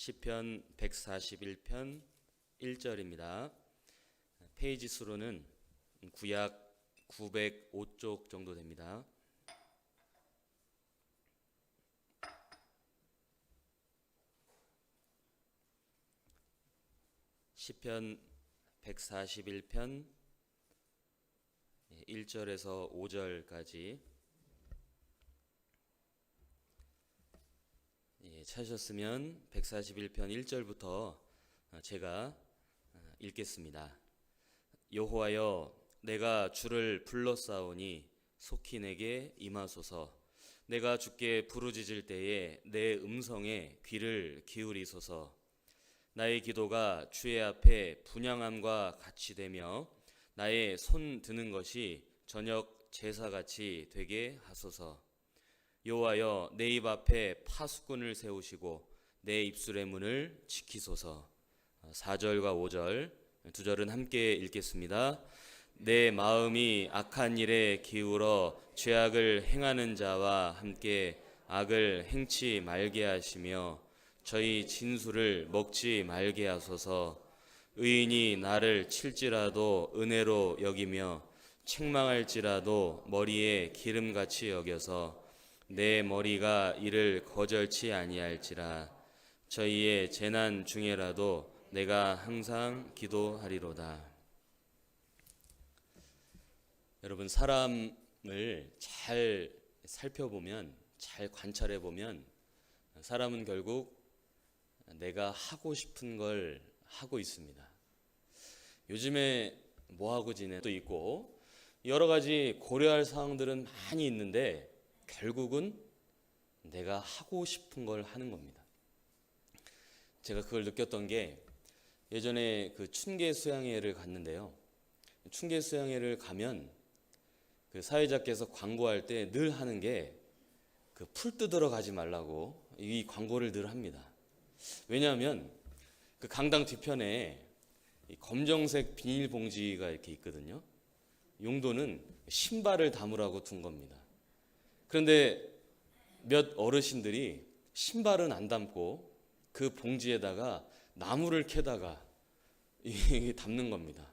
시편 141편 1절입니다. 페이지 수로는 구약 905쪽 정도 됩니다. 시편 141편 1절에서 5절까지 찾으셨으면 141편 1절부터 제가 읽겠습니다. 여호와여, 내가 주를 불렀사오니 속히 내게 임하소서. 내가 주께 부르짖을 때에 내 음성에 귀를 기울이소서. 나의 기도가 주의 앞에 분향함과 같이 되며 나의 손 드는 것이 저녁 제사같이 되게 하소서. 여호와여, 내 입 앞에 파수꾼을 세우시고 내 입술의 문을 지키소서. 4절과 5절 두 절은 함께 읽겠습니다. 내 마음이 악한 일에 기울어 죄악을 행하는 자와 함께 악을 행치 말게 하시며 저희 진술을 먹지 말게 하소서. 의인이 나를 칠지라도 은혜로 여기며 책망할지라도 머리에 기름같이 여겨서 내 머리가 이를 거절치 아니할지라. 저희의 재난 중에라도 내가 항상 기도하리로다. 여러분, 사람을 잘 살펴보면, 잘 관찰해 보면 사람은 결국 내가 하고 싶은 걸 하고 있습니다. 요즘에 뭐 하고 지내도 있고 여러 가지 고려할 사항들은 많이 있는데 결국은 내가 하고 싶은 걸 하는 겁니다. 제가 그걸 느꼈던 게 예전에 그 춘계 수양회를 갔는데요. 춘계 수양회를 가면 그 사회자께서 광고할 때 늘 하는 게 그 풀 뜯으러 가지 말라고 이 광고를 늘 합니다. 왜냐하면 그 강당 뒤편에 이 검정색 비닐봉지가 이렇게 있거든요. 용도는 신발을 담으라고 둔 겁니다. 그런데 몇 어르신들이 신발은 안 담고 그 봉지에다가 나무를 캐다가 담는 겁니다.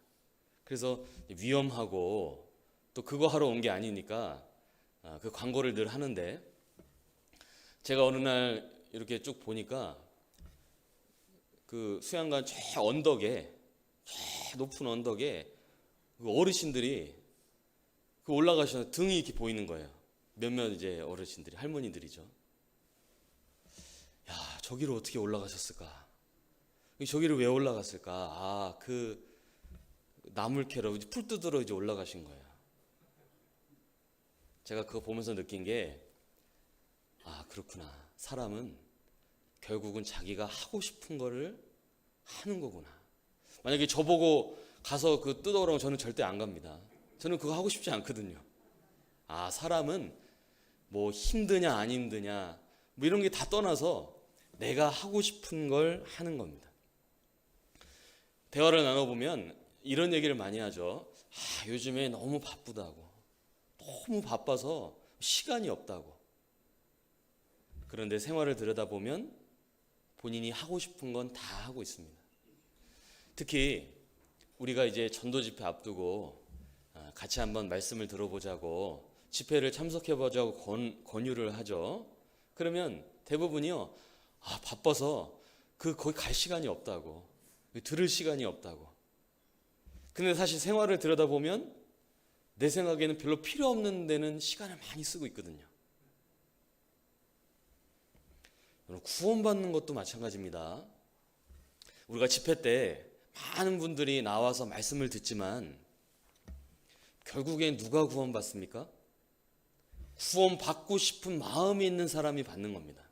그래서 위험하고 또 그거 하러 온 게 아니니까 그 광고를 늘 하는데, 제가 어느 날 이렇게 쭉 보니까 그 수양관 저 언덕에, 저 높은 언덕에 그 어르신들이 그 올라가셔서 등이 이렇게 보이는 거예요. 몇몇 이제 어르신들이, 할머니들이죠. 야, 저기로 어떻게 올라가셨을까? 저기를 왜 올라갔을까? 그 나물 캐러 풀 뜯으러 이제 올라가신 거예요. 제가 그거 보면서 느낀 게, 그렇구나. 사람은 결국은 자기가 하고 싶은 거를 하는 거구나. 만약에 저보고 가서 그 뜯어오라고 저는 절대 안 갑니다. 저는 그거 하고 싶지 않거든요. 사람은 뭐 힘드냐 안 힘드냐 뭐 이런 게 다 떠나서 내가 하고 싶은 걸 하는 겁니다. 대화를 나눠보면 이런 얘기를 많이 하죠. 요즘에 너무 바쁘다고, 너무 바빠서 시간이 없다고. 그런데 생활을 들여다보면 본인이 하고 싶은 건 다 하고 있습니다. 특히 우리가 이제 전도 집회 앞두고 같이 한번 말씀을 들어보자고, 집회를 참석해보자고 권유를 하죠. 그러면 대부분이요, 바빠서 거기 갈 시간이 없다고, 들을 시간이 없다고. 근데 사실 생활을 들여다보면 내 생각에는 별로 필요 없는 데는 시간을 많이 쓰고 있거든요. 구원받는 것도 마찬가지입니다. 우리가 집회 때 많은 분들이 나와서 말씀을 듣지만 결국엔 누가 구원받습니까? 구원받고 싶은 마음이 있는 사람이 받는 겁니다.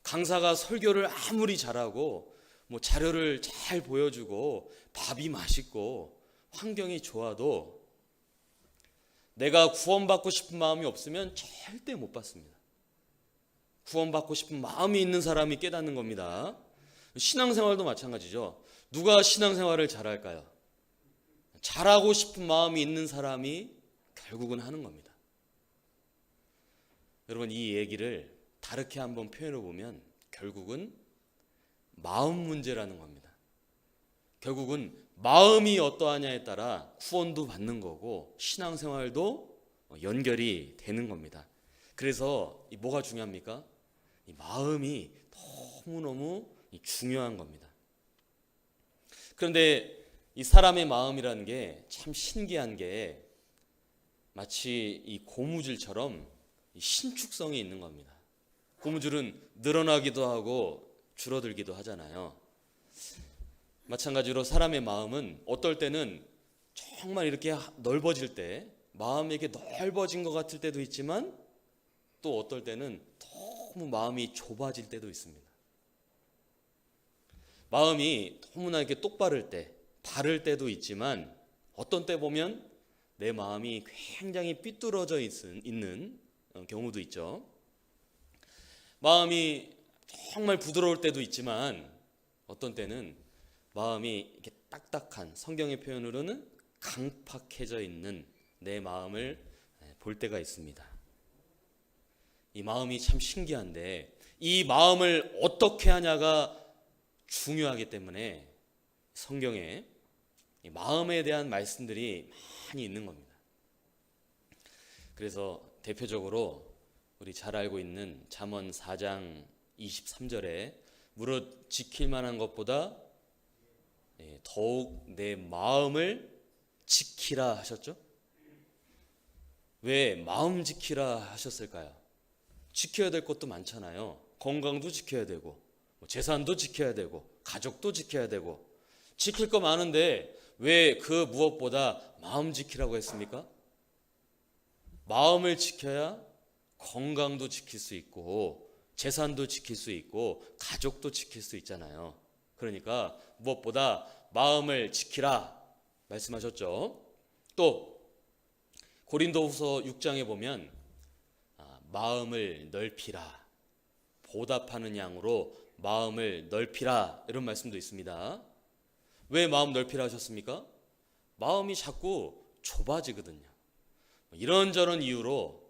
강사가 설교를 아무리 잘하고 뭐 자료를 잘 보여주고 밥이 맛있고 환경이 좋아도 내가 구원받고 싶은 마음이 없으면 절대 못 받습니다. 구원받고 싶은 마음이 있는 사람이 깨닫는 겁니다. 신앙생활도 마찬가지죠. 누가 신앙생활을 잘할까요? 잘하고 싶은 마음이 있는 사람이 결국은 하는 겁니다. 여러분, 이 얘기를 다르게 한번 표현해 보면 결국은 마음 문제라는 겁니다. 결국은 마음이 어떠하냐에 따라 구원도 받는 거고 신앙생활도 연결이 되는 겁니다. 그래서 뭐가 중요합니까? 이 마음이 너무너무 중요한 겁니다. 그런데 이 사람의 마음이라는 게 참 신기한 게 마치 이 고무줄처럼 신축성이 있는 겁니다. 고무줄은 늘어나기도 하고 줄어들기도 하잖아요. 마찬가지로 사람의 마음은 어떨 때는 정말 이렇게 넓어질 때 마음이 이렇게 넓어진 것 같을 때도 있지만 또 어떨 때는 너무 마음이 좁아질 때도 있습니다. 마음이 너무나 이렇게 똑바를 때, 바를 때도 있지만 어떤 때 보면 내 마음이 굉장히 삐뚤어져 있는 경우도 있죠. 마음이 정말 부드러울 때도 있지만 어떤 때는 마음이 이렇게 딱딱한, 성경의 표현으로는 강팍해져 있는 내 마음을 볼 때가 있습니다. 이 마음이 참 신기한데 이 마음을 어떻게 하냐가 중요하기 때문에 성경에 이 마음에 대한 말씀들이 많이 있는 겁니다. 그래서 대표적으로 우리 잘 알고 있는 잠언 4장 23절에 무릇 지킬 만한 것보다 더욱 내 마음을 지키라 하셨죠? 왜 마음 지키라 하셨을까요? 지켜야 될 것도 많잖아요. 건강도 지켜야 되고 재산도 지켜야 되고 가족도 지켜야 되고 지킬 거 많은데 왜 그 무엇보다 마음 지키라고 했습니까? 마음을 지켜야 건강도 지킬 수 있고 재산도 지킬 수 있고 가족도 지킬 수 있잖아요. 그러니까 무엇보다 마음을 지키라 말씀하셨죠. 또 고린도후서 6장에 보면 마음을 넓히라, 보답하는 양으로 마음을 넓히라 이런 말씀도 있습니다. 왜 마음 넓히라 하셨습니까? 마음이 자꾸 좁아지거든요. 이런저런 이유로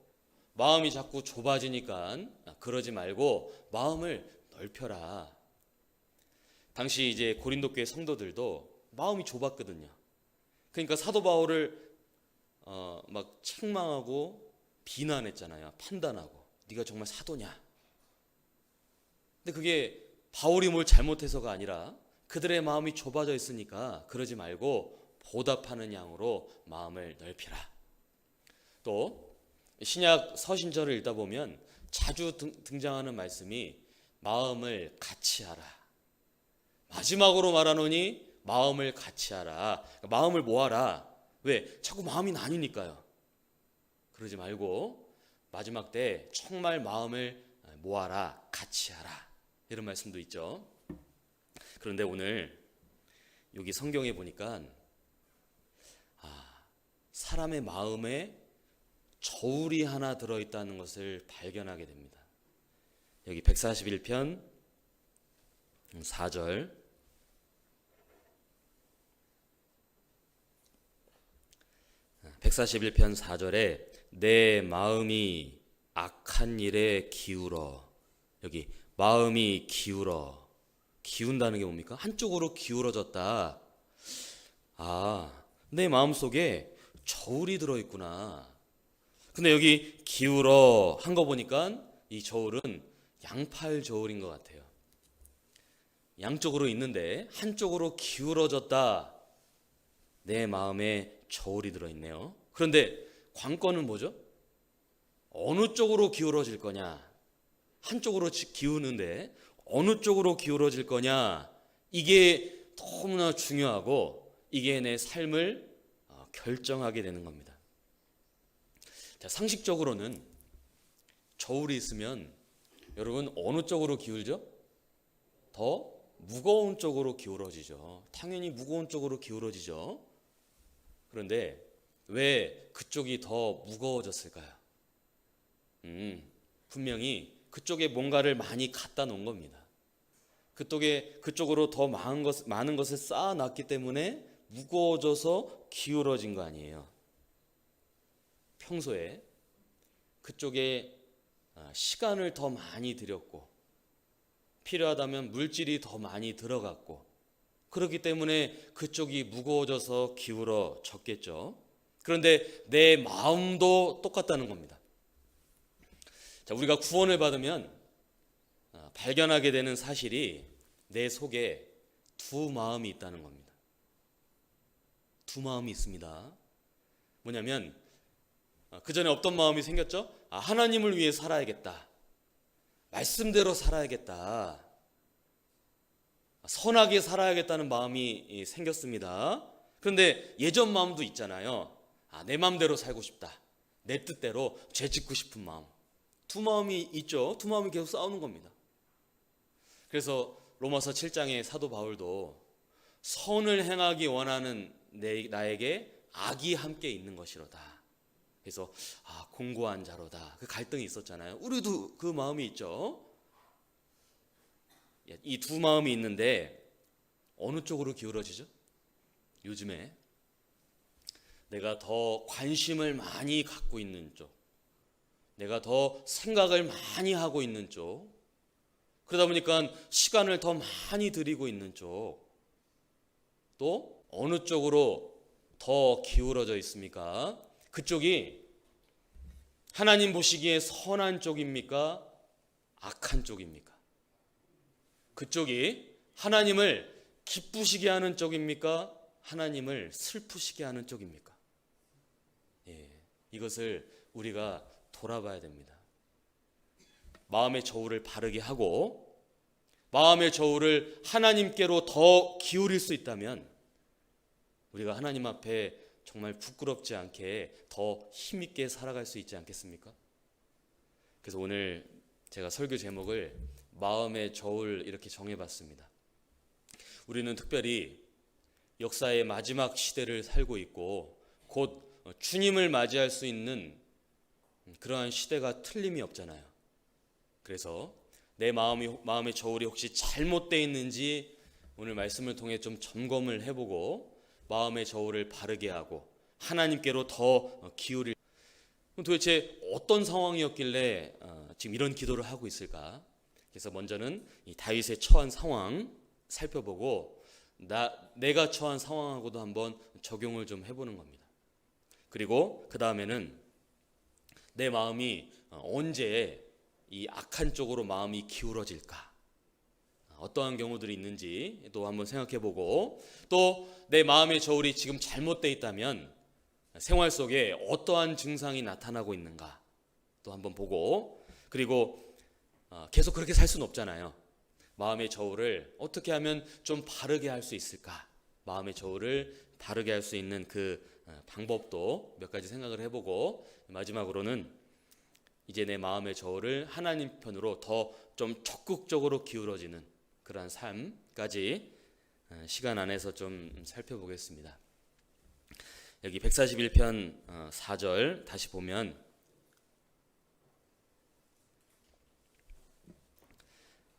마음이 자꾸 좁아지니까 그러지 말고 마음을 넓혀라. 당시 이제 고린도 교회 성도들도 마음이 좁았거든요. 그러니까 사도 바울을 막 책망하고 비난했잖아요. 판단하고 네가 정말 사도냐. 근데 그게 바울이 뭘 잘못해서가 아니라 그들의 마음이 좁아져 있으니까 그러지 말고 보답하는 양으로 마음을 넓히라. 또 신약 서신절을 읽다 보면 자주 등장하는 말씀이 마음을 같이 하라. 마지막으로 말하노니 마음을 같이 하라. 마음을 모아라. 왜? 자꾸 마음이 나뉘니까요. 그러지 말고 마지막 때 정말 마음을 모아라. 같이 하라. 이런 말씀도 있죠. 그런데 오늘 여기 성경에 보니까 사람의 마음에 저울이 하나 들어있다는 것을 발견하게 됩니다. 여기 141편 4절 141편 4절에 내 마음이 악한 일에 기울어. 여기 마음이 기울어. 기운다는 게 뭡니까? 한쪽으로 기울어졌다. 내 마음속에 저울이 들어있구나. 근데 여기 기울어 한 거 보니까 이 저울은 양팔 저울인 것 같아요. 양쪽으로 있는데 한쪽으로 기울어졌다. 내 마음에 저울이 들어있네요. 그런데 관건은 뭐죠? 어느 쪽으로 기울어질 거냐? 한쪽으로 기우는데 어느 쪽으로 기울어질 거냐? 이게 너무나 중요하고 이게 내 삶을 결정하게 되는 겁니다. 자, 상식적으로는 저울이 있으면 여러분 어느 쪽으로 기울죠? 더 무거운 쪽으로 기울어지죠. 당연히 무거운 쪽으로 기울어지죠. 그런데 왜 그쪽이 더 무거워졌을까요? 분명히 그쪽에 뭔가를 많이 갖다 놓은 겁니다. 그쪽으로 더 많은 것을 쌓아놨기 때문에 무거워져서 기울어진 거 아니에요. 평소에 그쪽에 시간을 더 많이 들였고 필요하다면 물질이 더 많이 들어갔고, 그렇기 때문에 그쪽이 무거워져서 기울어졌겠죠. 그런데 내 마음도 똑같다는 겁니다. 자, 우리가 구원을 받으면 발견하게 되는 사실이 내 속에 두 마음이 있다는 겁니다. 두 마음이 있습니다. 뭐냐면 그 전에 어떤 마음이 생겼죠? 하나님을 위해 살아야겠다. 말씀대로 살아야겠다. 선하게 살아야겠다는 마음이 생겼습니다. 그런데 예전 마음도 있잖아요. 내 마음대로 살고 싶다. 내 뜻대로 죄 짓고 싶은 마음. 두 마음이 있죠. 두 마음이 계속 싸우는 겁니다. 그래서 로마서 7장의 사도 바울도 선을 행하기 원하는 나에게 악이 함께 있는 것이로다. 그래서 공고한 자로다. 그 갈등이 있었잖아요. 우리도 그 마음이 있죠. 이 두 마음이 있는데 어느 쪽으로 기울어지죠? 요즘에 내가 더 관심을 많이 갖고 있는 쪽, 내가 더 생각을 많이 하고 있는 쪽, 그러다 보니까 시간을 더 많이 들이고 있는 쪽, 또 어느 쪽으로 더 기울어져 있습니까? 그쪽이 하나님 보시기에 선한 쪽입니까? 악한 쪽입니까? 그쪽이 하나님을 기쁘시게 하는 쪽입니까? 하나님을 슬프시게 하는 쪽입니까? 이것을 우리가 돌아봐야 됩니다. 마음의 저울을 바르게 하고 마음의 저울을 하나님께로 더 기울일 수 있다면 우리가 하나님 앞에 정말 부끄럽지 않게 더 힘있게 살아갈 수 있지 않겠습니까? 그래서 오늘 제가 설교 제목을 마음의 저울 이렇게 정해봤습니다. 우리는 특별히 역사의 마지막 시대를 살고 있고 곧 주님을 맞이할 수 있는 그러한 시대가 틀림이 없잖아요. 그래서 내 마음의 저울이 혹시 잘못되어 있는지 오늘 말씀을 통해 좀 점검을 해보고 마음의 저울을 바르게 하고 하나님께로 더 기울일. 도대체 어떤 상황이었길래 지금 이런 기도를 하고 있을까? 그래서 먼저는 이 다윗의 처한 상황 살펴보고 내가 처한 상황하고도 한번 적용을 좀 해보는 겁니다. 그리고 그 다음에는 내 마음이 언제 이 악한 쪽으로 마음이 기울어질까? 어떠한 경우들이 있는지 또 한번 생각해보고 또 내 마음의 저울이 지금 잘못되어 있다면 생활 속에 어떠한 증상이 나타나고 있는가 또 한번 보고 그리고 계속 그렇게 살 수는 없잖아요. 마음의 저울을 어떻게 하면 좀 바르게 할 수 있을까? 마음의 저울을 바르게 할 수 있는 그 방법도 몇 가지 생각을 해보고 마지막으로는 이제 내 마음의 저울을 하나님 편으로 더 좀 적극적으로 기울어지는 그러한 삶까지 시간 안에서 좀 살펴보겠습니다. 여기 141편 4절 다시 보면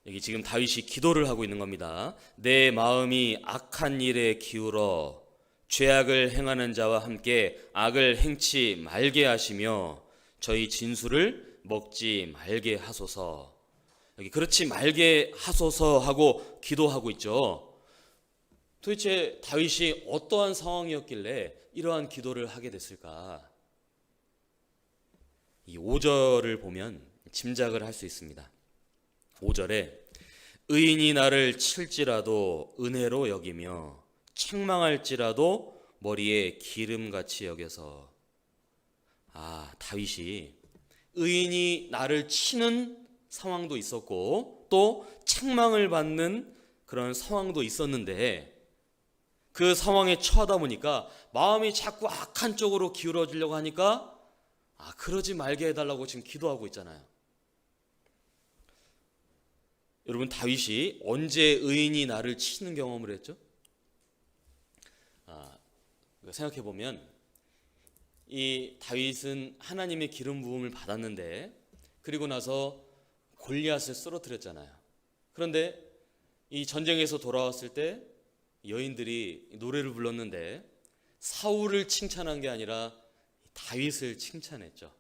여기 지금 다윗이 기도를 하고 있는 겁니다. 내 마음이 악한 일에 기울어 죄악을 행하는 자와 함께 악을 행치 말게 하시며 저희 진술을 먹지 말게 하소서. 여기 그렇지 말게 하소서 하고 기도하고 있죠. 도대체 다윗이 어떠한 상황이었길래 이러한 기도를 하게 됐을까? 이 5절을 보면 짐작을 할 수 있습니다. 5절에 의인이 나를 칠지라도 은혜로 여기며 책망할지라도 머리에 기름같이 여겨서 다윗이 의인이 나를 치는 상황도 있었고 또 책망을 받는 그런 상황도 있었는데 그 상황에 처하다 보니까 마음이 자꾸 악한 쪽으로 기울어지려고 하니까 그러지 말게 해달라고 지금 기도하고 있잖아요. 여러분 다윗이 언제 의인이 나를 치는 경험을 했죠? 생각해 보면 이 다윗은 하나님의 기름 부음을 받았는데 그리고 나서 골리앗을 쓰러뜨렸잖아요. 그런데 이 전쟁에서 돌아왔을 때 여인들이 노래를 불렀는데 사울을 칭찬한 게 아니라 다윗을 칭찬했죠.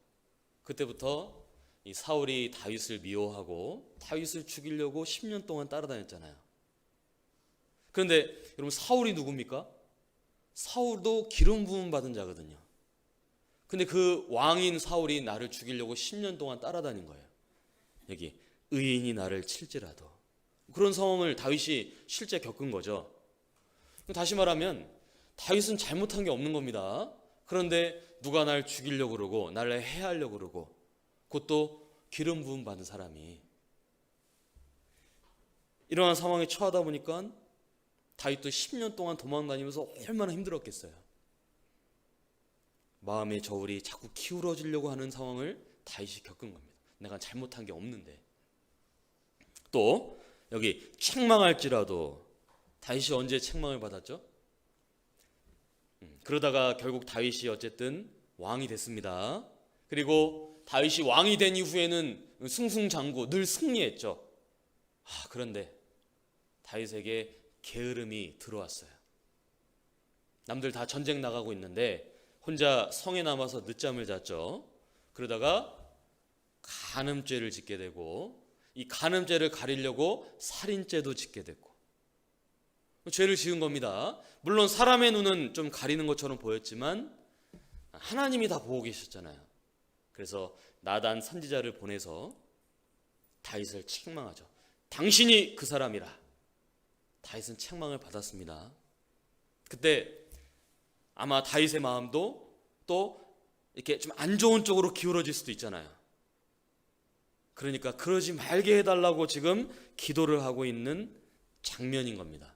그때부터 이 사울이 다윗을 미워하고 다윗을 죽이려고 10년 동안 따라다녔잖아요. 그런데 여러분, 사울이 누굽니까? 사울도 기름 부음 받은 자거든요. 근데 그 왕인 사울이 나를 죽이려고 10년 동안 따라다닌 거예요. 여기 의인이 나를 칠지라도. 그런 상황을 다윗이 실제 겪은 거죠. 다시 말하면 다윗은 잘못한 게 없는 겁니다. 그런데 누가 날 죽이려고 그러고 나를 해하려고 그러고, 그것도 기름 부음 받은 사람이. 이러한 상황에 처하다 보니까 다윗도 10년 동안 도망다니면서 얼마나 힘들었겠어요. 마음의 저울이 자꾸 기울어지려고 하는 상황을 다윗이 겪은 겁니다. 내가 잘못한 게 없는데. 또 여기 책망할지라도, 다윗이 언제 책망을 받았죠? 그러다가 결국 다윗이 어쨌든 왕이 됐습니다. 그리고 다윗이 왕이 된 이후에는 승승장구 늘 승리했죠. 그런데 다윗에게 게으름이 들어왔어요. 남들 다 전쟁 나가고 있는데 혼자 성에 남아서 늦잠을 잤죠. 그러다가 간음죄를 짓게 되고, 이 간음죄를 가리려고 살인죄도 짓게 됐고, 죄를 지은 겁니다. 물론 사람의 눈은 좀 가리는 것처럼 보였지만 하나님이 다 보고 계셨잖아요. 그래서 나단 선지자를 보내서 다윗을 책망하죠. 당신이 그 사람이라. 다윗은 책망을 받았습니다. 그때 아마 다윗의 마음도 또 이렇게 좀 안 좋은 쪽으로 기울어질 수도 있잖아요. 그러니까 그러지 말게 해달라고 지금 기도를 하고 있는 장면인 겁니다.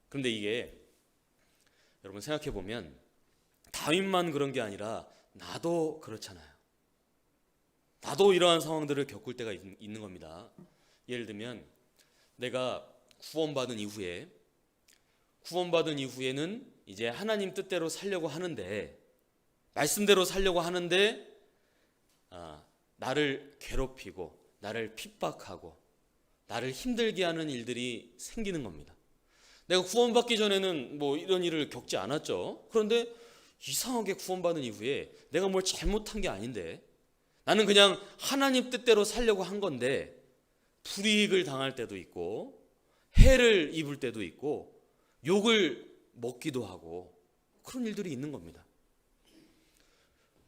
그런데 이게 여러분 생각해 보면 다윗만 그런 게 아니라 나도 그렇잖아요. 나도 이러한 상황들을 겪을 때가 있는 겁니다. 예를 들면 내가 구원받은 이후에는 이제 하나님 뜻대로 살려고 하는데, 말씀대로 살려고 하는데 나를 괴롭히고 나를 핍박하고 나를 힘들게 하는 일들이 생기는 겁니다. 내가 구원받기 전에는 뭐 이런 일을 겪지 않았죠. 그런데 이상하게 구원받은 이후에 내가 뭘 잘못한 게 아닌데, 나는 그냥 하나님 뜻대로 살려고 한 건데 불이익을 당할 때도 있고 해를 입을 때도 있고 욕을 먹기도 하고, 그런 일들이 있는 겁니다.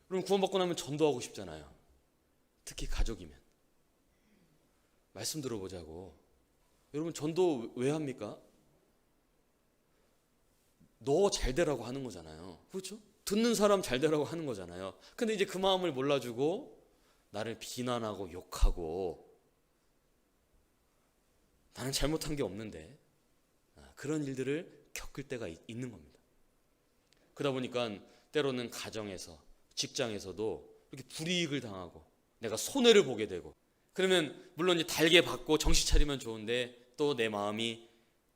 그럼 구원받고 나면 전도하고 싶잖아요. 특히 가족이면. 말씀 들어보자고. 여러분, 전도 왜 합니까? 너 잘 되라고 하는 거잖아요. 그렇죠? 듣는 사람 잘 되라고 하는 거잖아요. 근데 이제 그 마음을 몰라주고 나를 비난하고 욕하고, 나는 잘못한 게 없는데 그런 일들을 겪을 때가 있는 겁니다. 그러다 보니까 때로는 가정에서, 직장에서도 이렇게 불이익을 당하고 내가 손해를 보게 되고, 그러면 물론 달게 받고 정신 차리면 좋은데 또 내 마음이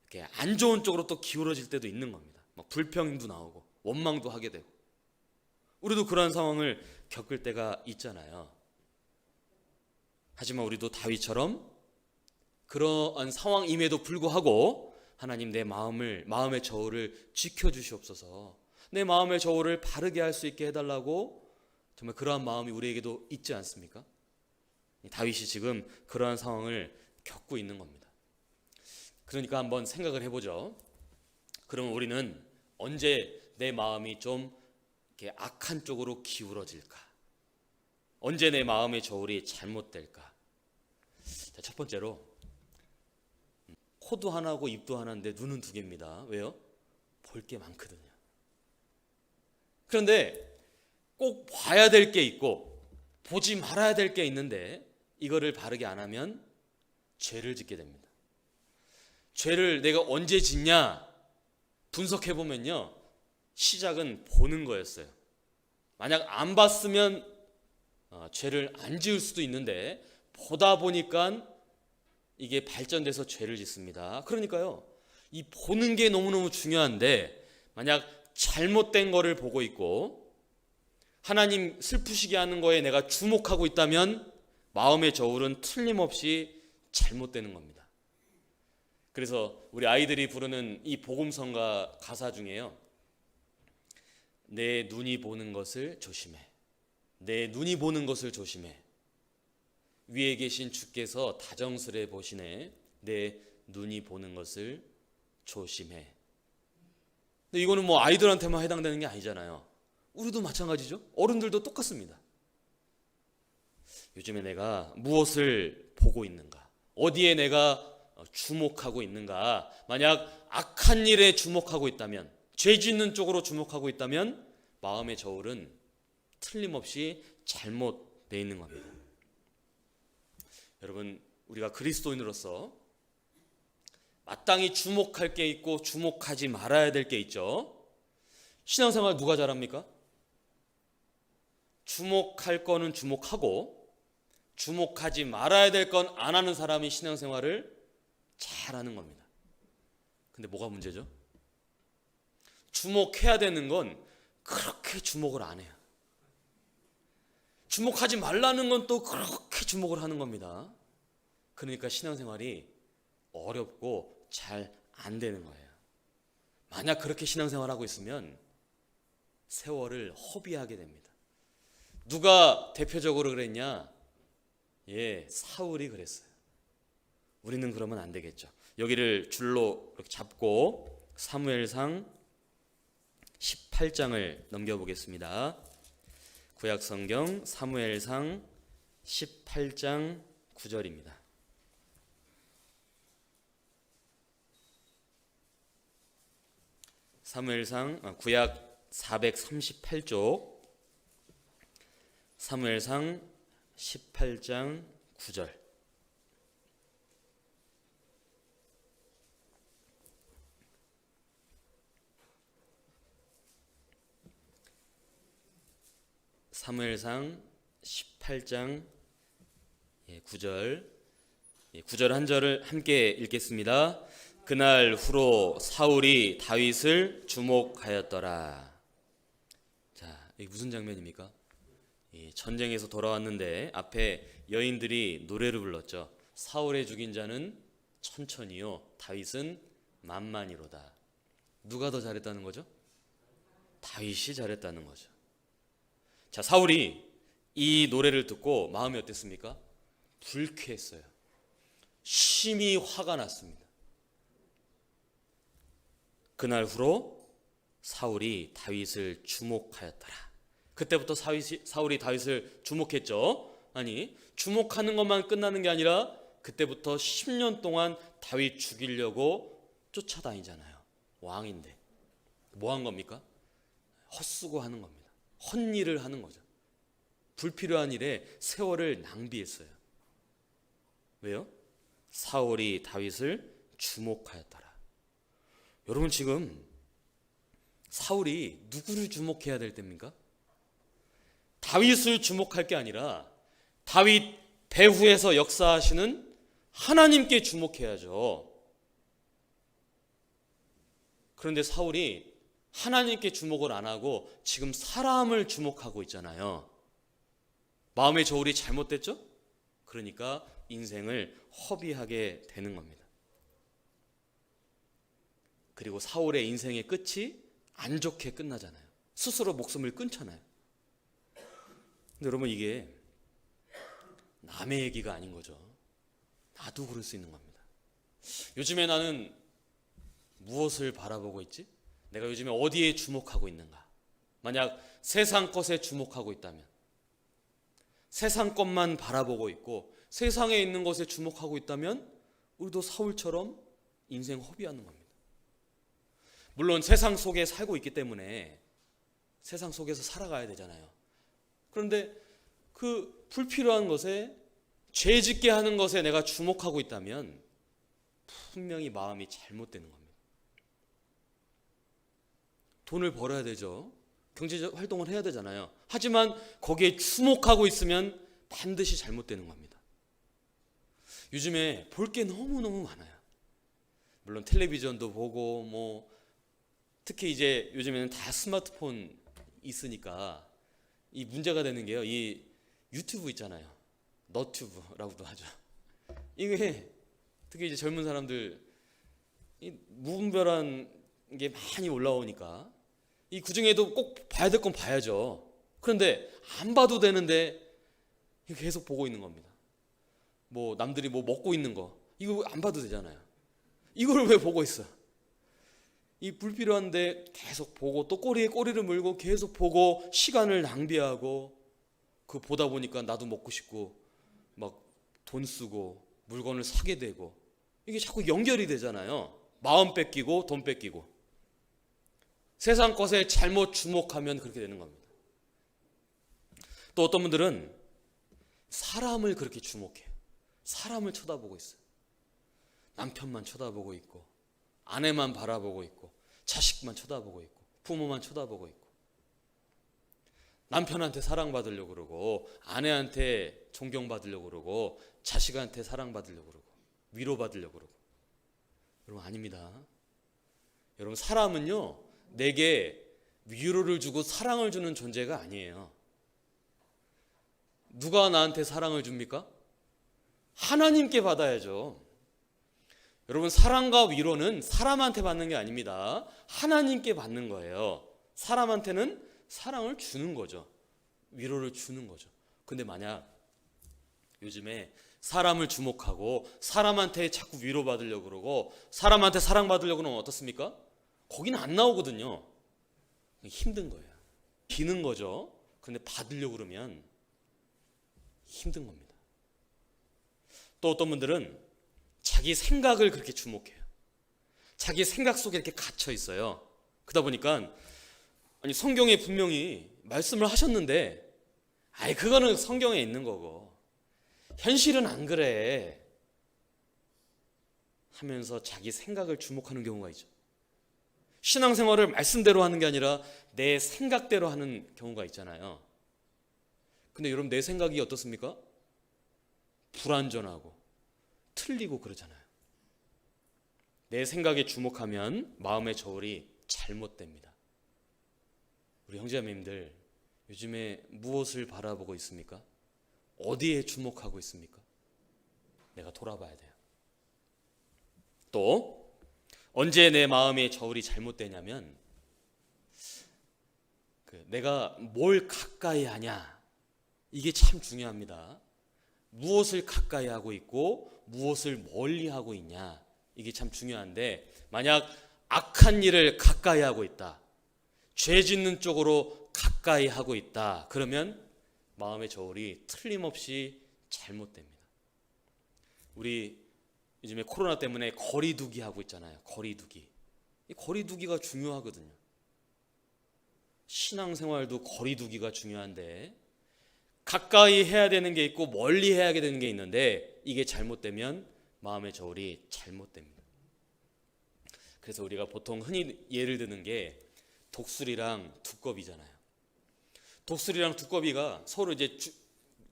이렇게 안 좋은 쪽으로 또 기울어질 때도 있는 겁니다. 막 불평도 나오고 원망도 하게 되고. 우리도 그러한 상황을 겪을 때가 있잖아요. 하지만 우리도 다윗처럼 그러한 상황임에도 불구하고 하나님, 내 마음의 저울을 지켜주시옵소서, 내 마음의 저울을 바르게 할 수 있게 해달라고, 정말 그러한 마음이 우리에게도 있지 않습니까? 다윗이 지금 그러한 상황을 겪고 있는 겁니다. 그러니까 한번 생각을 해보죠. 그러면 우리는 언제 내 마음이 좀 이렇게 악한 쪽으로 기울어질까? 언제 내 마음의 저울이 잘못될까? 자, 첫 번째로, 코도 하나고 입도 하나인데 눈은 두 개입니다. 왜요? 볼 게 많거든요. 그런데 꼭 봐야 될 게 있고 보지 말아야 될 게 있는데, 이거를 바르게 안 하면 죄를 짓게 됩니다. 죄를 내가 언제 짓냐 분석해 보면요, 시작은 보는 거였어요. 만약 안 봤으면 죄를 안 지을 수도 있는데, 보다 보니까 이게 발전돼서 죄를 짓습니다. 그러니까요, 이 보는 게 너무너무 중요한데, 만약 잘못된 거를 보고 있고 하나님 슬프시게 하는 거에 내가 주목하고 있다면 마음의 저울은 틀림없이 잘못되는 겁니다. 그래서 우리 아이들이 부르는 이 복음성가 가사 중에요, 내 눈이 보는 것을 조심해, 내 눈이 보는 것을 조심해. 위에 계신 주께서 다정스레 보시네. 내 눈이 보는 것을 조심해. 근데 이거는 뭐 아이들한테만 해당되는 게 아니잖아요. 우리도 마찬가지죠. 어른들도 똑같습니다. 요즘에 내가 무엇을 보고 있는가? 어디에 내가 주목하고 있는가? 만약 악한 일에 주목하고 있다면, 죄 짓는 쪽으로 주목하고 있다면 마음의 저울은 틀림없이 잘못되어 있는 겁니다. 여러분, 우리가 그리스도인으로서 마땅히 주목할 게 있고 주목하지 말아야 될 게 있죠. 신앙생활 누가 잘합니까? 주목할 거는 주목하고 주목하지 말아야 될 건 안 하는 사람이 신앙생활을 잘하는 겁니다. 근데 뭐가 문제죠? 주목해야 되는 건 그렇게 주목을 안 해요. 주목하지 말라는 건 또 그렇게 주목을 하는 겁니다. 그러니까 신앙생활이 어렵고 잘 안 되는 거예요. 만약 그렇게 신앙생활하고 있으면 세월을 허비하게 됩니다. 누가 대표적으로 그랬냐? 사울이 그랬어요. 우리는 그러면 안 되겠죠. 여기를 줄로 이렇게 잡고 사무엘상 18장을 넘겨보겠습니다. 구약성경 사무엘상 18장 9절입니다. 사무엘상 구약 438쪽 사무엘상 18장 9절. 사무엘상 18장 9절. 9절 한 절을 함께 읽겠습니다. 그날 후로 사울이 다윗을 주목하였더라. 자, 이게 무슨 장면입니까? 전쟁에서 돌아왔는데 앞에 여인들이 노래를 불렀죠. 사울의 죽인 자는 천천히요, 다윗은 만만이로다. 누가 더 잘했다는 거죠? 다윗이 잘했다는 거죠. 자, 사울이 이 노래를 듣고 마음이 어땠습니까? 불쾌했어요. 심히 화가 났습니다. 그날 후로 사울이 다윗을 주목하였더라. 그때부터 사울이 다윗을 주목했죠. 아니, 주목하는 것만 끝나는 게 아니라 그때부터 10년 동안 다윗 죽이려고 쫓아다니잖아요. 왕인데 뭐 한 겁니까? 헛수고 하는 겁니다. 헛일을 하는 거죠. 불필요한 일에 세월을 낭비했어요. 왜요? 사울이 다윗을 주목하였더라. 여러분, 지금 사울이 누구를 주목해야 될 때입니까? 다윗을 주목할 게 아니라 다윗 배후에서 역사하시는 하나님께 주목해야죠. 그런데 사울이 하나님께 주목을 안 하고 지금 사람을 주목하고 있잖아요. 마음의 저울이 잘못됐죠? 그러니까 인생을 허비하게 되는 겁니다. 그리고 사울의 인생의 끝이 안 좋게 끝나잖아요. 스스로 목숨을 끊잖아요. 근데 여러분, 이게 남의 얘기가 아닌 거죠. 나도 그럴 수 있는 겁니다. 요즘에 나는 무엇을 바라보고 있지? 내가 요즘에 어디에 주목하고 있는가? 만약 세상 것에 주목하고 있다면, 세상 것만 바라보고 있고 세상에 있는 것에 주목하고 있다면 우리도 사울처럼 인생 허비하는 겁니다. 물론 세상 속에 살고 있기 때문에 세상 속에서 살아가야 되잖아요. 그런데 그 불필요한 것에, 죄 짓게 하는 것에 내가 주목하고 있다면 분명히 마음이 잘못되는 겁니다. 돈을 벌어야 되죠. 경제적 활동을 해야 되잖아요. 하지만 거기에 주목하고 있으면 반드시 잘못되는 겁니다. 요즘에 볼 게 너무너무 많아요. 물론 텔레비전도 보고 특히 이제 요즘에는 다 스마트폰 있으니까 이 문제가 되는 게요. 이 유튜브 있잖아요. 너튜브라고도 하죠. 이게 특히 이제 젊은 사람들 이 무분별한 게 많이 올라오니까 이 그중에도 꼭 봐야 될 건 봐야죠. 그런데 안 봐도 되는데 계속 보고 있는 겁니다. 뭐 남들이 뭐 먹고 있는 거 이거 안 봐도 되잖아요. 이거를 왜 보고 있어? 이 불필요한데 계속 보고 또 꼬리에 꼬리를 물고 계속 보고 시간을 낭비하고 그 보다 보니까 나도 먹고 싶고 막 돈 쓰고 물건을 사게 되고 이게 자꾸 연결이 되잖아요. 마음 뺏기고 돈 뺏기고 세상 것에 잘못 주목하면 그렇게 되는 겁니다. 또 어떤 분들은 사람을 그렇게 주목해요. 사람을 쳐다보고 있어요. 남편만 쳐다보고 있고 아내만 바라보고 있고 자식만 쳐다보고 있고 부모만 쳐다보고 있고 남편한테 사랑받으려고 그러고 아내한테 존경받으려고 그러고 자식한테 사랑받으려고 그러고 위로받으려고 그러고 여러분 아닙니다. 여러분 사람은요 내게 위로를 주고 사랑을 주는 존재가 아니에요. 누가 나한테 사랑을 줍니까? 하나님께 받아야죠. 여러분 사랑과 위로는 사람한테 받는 게 아닙니다. 하나님께 받는 거예요. 사람한테는 사랑을 주는 거죠. 위로를 주는 거죠. 근데 만약 요즘에 사람을 주목하고 사람한테 자꾸 위로받으려고 그러고 사람한테 사랑받으려고 그러면 어떻습니까? 거기는 안 나오거든요. 힘든 거예요. 비는 거죠. 근데 받으려고 그러면 힘든 겁니다. 또 어떤 분들은 자기 생각을 그렇게 주목해요. 자기 생각 속에 이렇게 갇혀 있어요. 그러다 보니까 아니 성경에 분명히 말씀을 하셨는데 그거는 성경에 있는 거고 현실은 안 그래 하면서 자기 생각을 주목하는 경우가 있죠. 신앙생활을 말씀대로 하는 게 아니라 내 생각대로 하는 경우가 있잖아요. 근데 여러분 내 생각이 어떻습니까? 불완전하고 틀리고 그러잖아요. 내 생각에 주목하면 마음의 저울이 잘못됩니다. 우리 형제자매님들 요즘에 무엇을 바라보고 있습니까? 어디에 주목하고 있습니까? 내가 돌아봐야 돼요. 또 언제 내 마음의 저울이 잘못되냐면 내가 뭘 가까이 하냐 이게 참 중요합니다. 무엇을 가까이 하고 있고 무엇을 멀리 하고 있냐 이게 참 중요한데 만약 악한 일을 가까이 하고 있다, 죄 짓는 쪽으로 가까이 하고 있다 그러면 마음의 저울이 틀림없이 잘못됩니다. 우리 요즘에 코로나 때문에 거리두기 하고 있잖아요. 거리두기. 이 거리두기가 중요하거든요. 신앙생활도 거리두기가 중요한데 가까이 해야 되는 게 있고 멀리 해야 되는 게 있는데 이게 잘못되면 마음의 저울이 잘못됩니다. 그래서 우리가 보통 흔히 예를 드는 게 독수리랑 두꺼비잖아요. 독수리랑 두꺼비가 서로 이제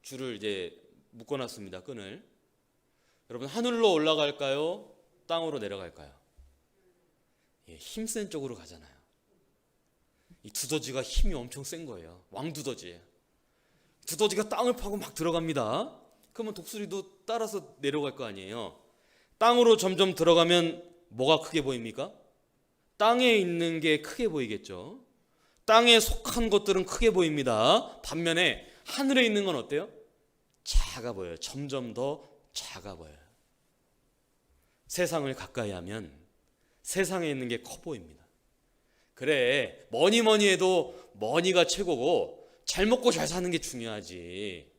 줄을 이제 묶어놨습니다. 끈을. 여러분 하늘로 올라갈까요? 땅으로 내려갈까요? 힘센 쪽으로 가잖아요. 이 두더지가 힘이 엄청 센 거예요. 왕두더지예요. 두더지가 땅을 파고 막 들어갑니다. 그러면 독수리도 따라서 내려갈 거 아니에요. 땅으로 점점 들어가면 뭐가 크게 보입니까? 땅에 있는 게 크게 보이겠죠. 땅에 속한 것들은 크게 보입니다. 반면에 하늘에 있는 건 어때요? 작아 보여요. 점점 더 작아 보여요. 세상을 가까이 하면 세상에 있는 게 커 보입니다. 그래 뭐니 해도 머니가 최고고 잘 먹고 잘 사는 게 중요하지.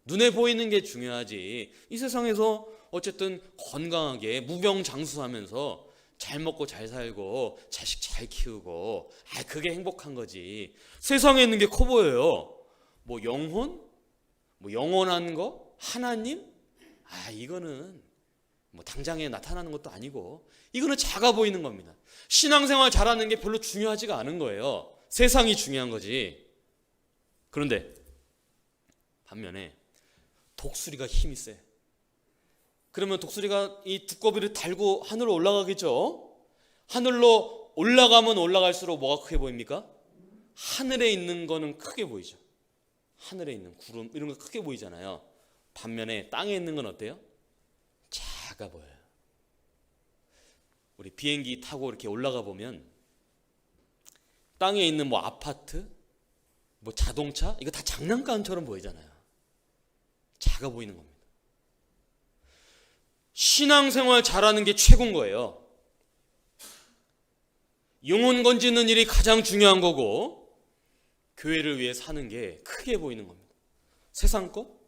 눈에 보이는 게 중요하지. 이 세상에서 어쨌든 건강하게 무병장수하면서 잘 먹고 잘 살고 자식 잘 키우고 그게 행복한 거지. 세상에 있는 게 커 보여요. 뭐 영혼? 뭐 영원한 거? 하나님? 이거는 뭐 당장에 나타나는 것도 아니고 이거는 작아 보이는 겁니다. 신앙생활 잘하는 게 별로 중요하지가 않은 거예요. 세상이 중요한 거지. 그런데 반면에 독수리가 힘이 세. 그러면 독수리가 이 두꺼비를 달고 하늘로 올라가겠죠. 하늘로 올라가면 올라갈수록 뭐가 크게 보입니까? 하늘에 있는 거는 크게 보이죠. 하늘에 있는 구름 이런 거 크게 보이잖아요. 반면에 땅에 있는 건 어때요? 작아 보여요. 우리 비행기 타고 이렇게 올라가 보면 땅에 있는 뭐 아파트, 뭐 자동차 이거 다 장난감처럼 보이잖아요. 작아 보이는 겁니다. 신앙생활 잘하는 게 최고인 거예요. 영혼 건지는 일이 가장 중요한 거고 교회를 위해 사는 게 크게 보이는 겁니다. 세상 거?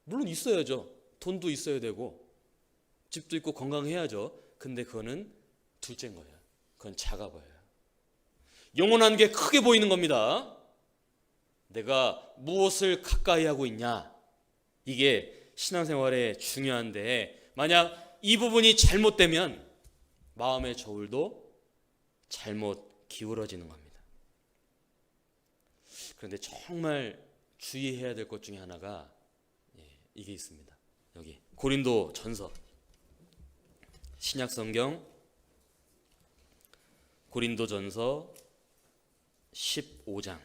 물론 있어야죠. 돈도 있어야 되고 집도 있고 건강해야죠. 근데 그거는 둘째인 거예요. 그건 작아 보여요. 영원한 게 크게 보이는 겁니다. 내가 무엇을 가까이 하고 있냐, 이게 신앙생활에 중요한데 만약 이 부분이 잘못되면 마음의 저울도 잘못 기울어지는 겁니다. 그런데 정말 주의해야 될 것 중에 하나가 이게 있습니다. 여기 고린도 전서, 신약성경 고린도 전서 15장.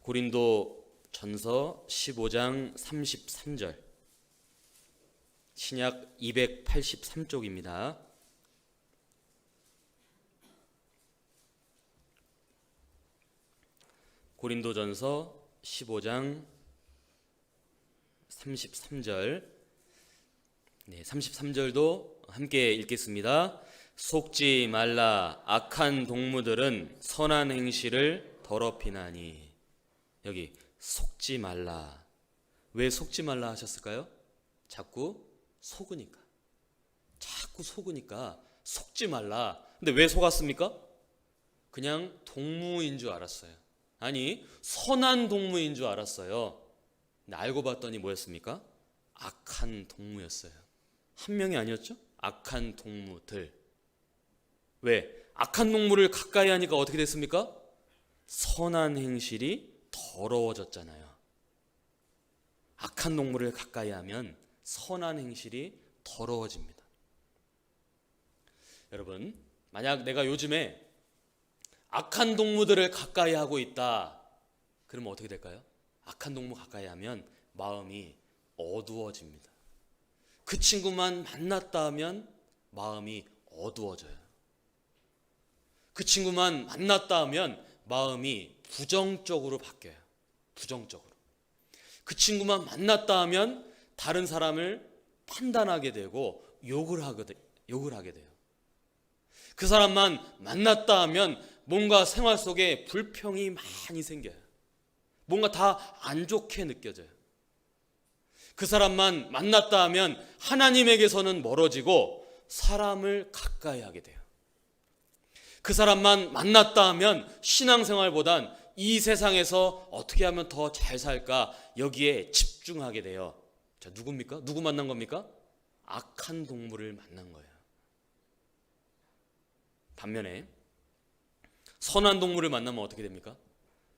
고린도 전서 15장 33절. 신약 283쪽입니다. 고린도전서 15장 33절. 33절도 함께 읽겠습니다. 속지 말라. 악한 동무들은 선한 행실을 더럽히나니. 여기 속지 말라. 왜 속지 말라 하셨을까요? 자꾸 속으니까. 속지 말라. 근데 왜 속았습니까? 그냥 동무인 줄 알았어요. 아니, 선한 동무인 줄 알았어요. 근데 알고 봤더니 뭐였습니까? 악한 동무였어요. 한 명이 아니었죠? 악한 동무들. 왜? 악한 동무를 가까이 하니까 어떻게 됐습니까? 선한 행실이 더러워졌잖아요. 악한 동무를 가까이 하면 선한 행실이 더러워집니다. 여러분, 만약 내가 요즘에 악한 동무들을 가까이 하고 있다, 그러면 어떻게 될까요? 악한 동무 가까이 하면 마음이 어두워집니다. 그 친구만 만났다 하면 마음이 어두워져요. 그 친구만 만났다 하면 마음이 부정적으로 바뀌어요. 부정적으로. 그 친구만 만났다 하면 다른 사람을 판단하게 되고 욕을 하게 돼요. 그 사람만 만났다 하면 뭔가 생활 속에 불평이 많이 생겨요. 뭔가 다 안 좋게 느껴져요. 그 사람만 만났다 하면 하나님에게서는 멀어지고 사람을 가까이 하게 돼요. 그 사람만 만났다 하면 신앙생활보단 이 세상에서 어떻게 하면 더 잘 살까, 여기에 집중하게 돼요. 자, 누굽니까? 누구 만난 겁니까? 악한 동물을 만난 거예요. 반면에 선한 동물을 만나면 어떻게 됩니까?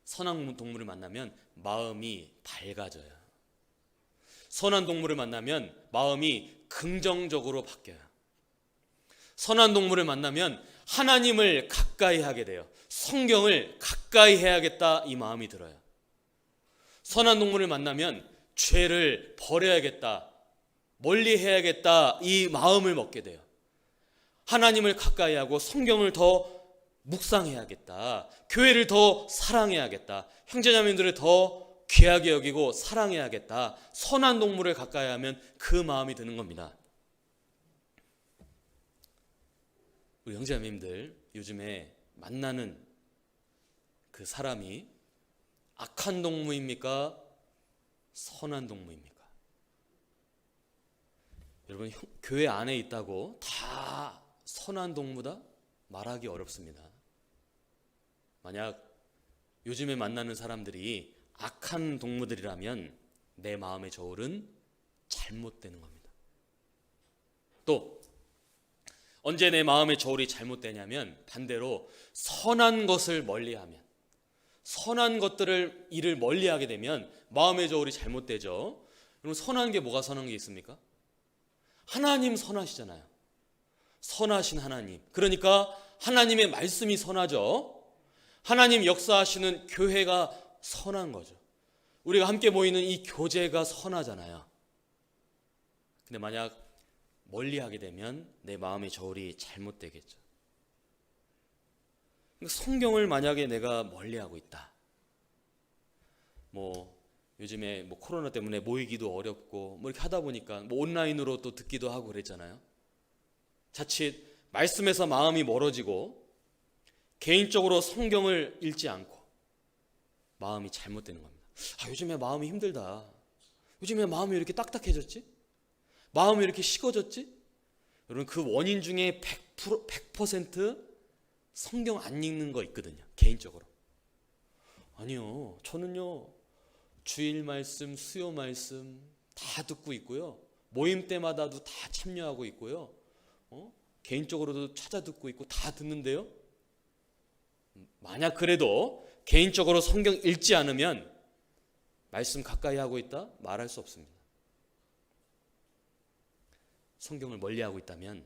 선한 동물을 만나면 마음이 밝아져요. 선한 동물을 만나면 마음이 긍정적으로 바뀌어요. 선한 동물을 만나면 하나님을 가까이 하게 돼요. 성경을 가까이 해야겠다, 이 마음이 들어요. 선한 동물을 만나면 죄를 버려야겠다, 멀리 해야겠다, 이 마음을 먹게 돼요. 하나님을 가까이 하고 성경을 더 묵상해야겠다, 교회를 더 사랑해야겠다, 형제자매들을 더 귀하게 여기고 사랑해야겠다, 선한 동물을 가까이 하면 그 마음이 드는 겁니다. 우리 형제자매님들, 요즘에 만나는 그 사람이 악한 동무입니까? 선한 동무입니까? 여러분, 교회 안에 있다고 다 선한 동무다? 말하기 어렵습니다. 만약 요즘에 만나는 사람들이 악한 동무들이라면 내 마음의 저울은 잘못되는 겁니다. 또 언제 내 마음의 저울이 잘못되냐면 반대로 선한 것을 멀리하면, 선한 것들을 일을 멀리하게 되면 마음의 저울이 잘못되죠. 그럼 선한 게 뭐가 선한 게 있습니까? 하나님 선하시잖아요. 선하신 하나님. 그러니까 하나님의 말씀이 선하죠. 하나님 역사하시는 교회가 선한 거죠. 우리가 함께 모이는 이 교제가 선하잖아요. 근데 만약 멀리하게 되면 내 마음의 저울이 잘못되겠죠. 성경을 만약에 내가 멀리하고 있다, 요즘에 뭐 코로나 때문에 모이기도 어렵고 뭐 이렇게 하다 보니까 뭐 온라인으로 또 듣기도 하고 그랬잖아요. 자칫 말씀에서 마음이 멀어지고 개인적으로 성경을 읽지 않고 마음이 잘못되는 겁니다. 요즘에 마음이 힘들다. 요즘에 마음이 이렇게 딱딱해졌지? 마음이 이렇게 식어졌지? 여러분, 그 원인 중에 100% 성경 안 읽는 거 있거든요. 개인적으로. 아니요. 저는요. 주일 말씀, 수요 말씀 다 듣고 있고요. 모임 때마다도 다 참여하고 있고요. 개인적으로도 찾아 듣고 있고 다 듣는데요. 만약 그래도 개인적으로 성경 읽지 않으면 말씀 가까이 하고 있다? 말할 수 없습니다. 성경을 멀리하고 있다면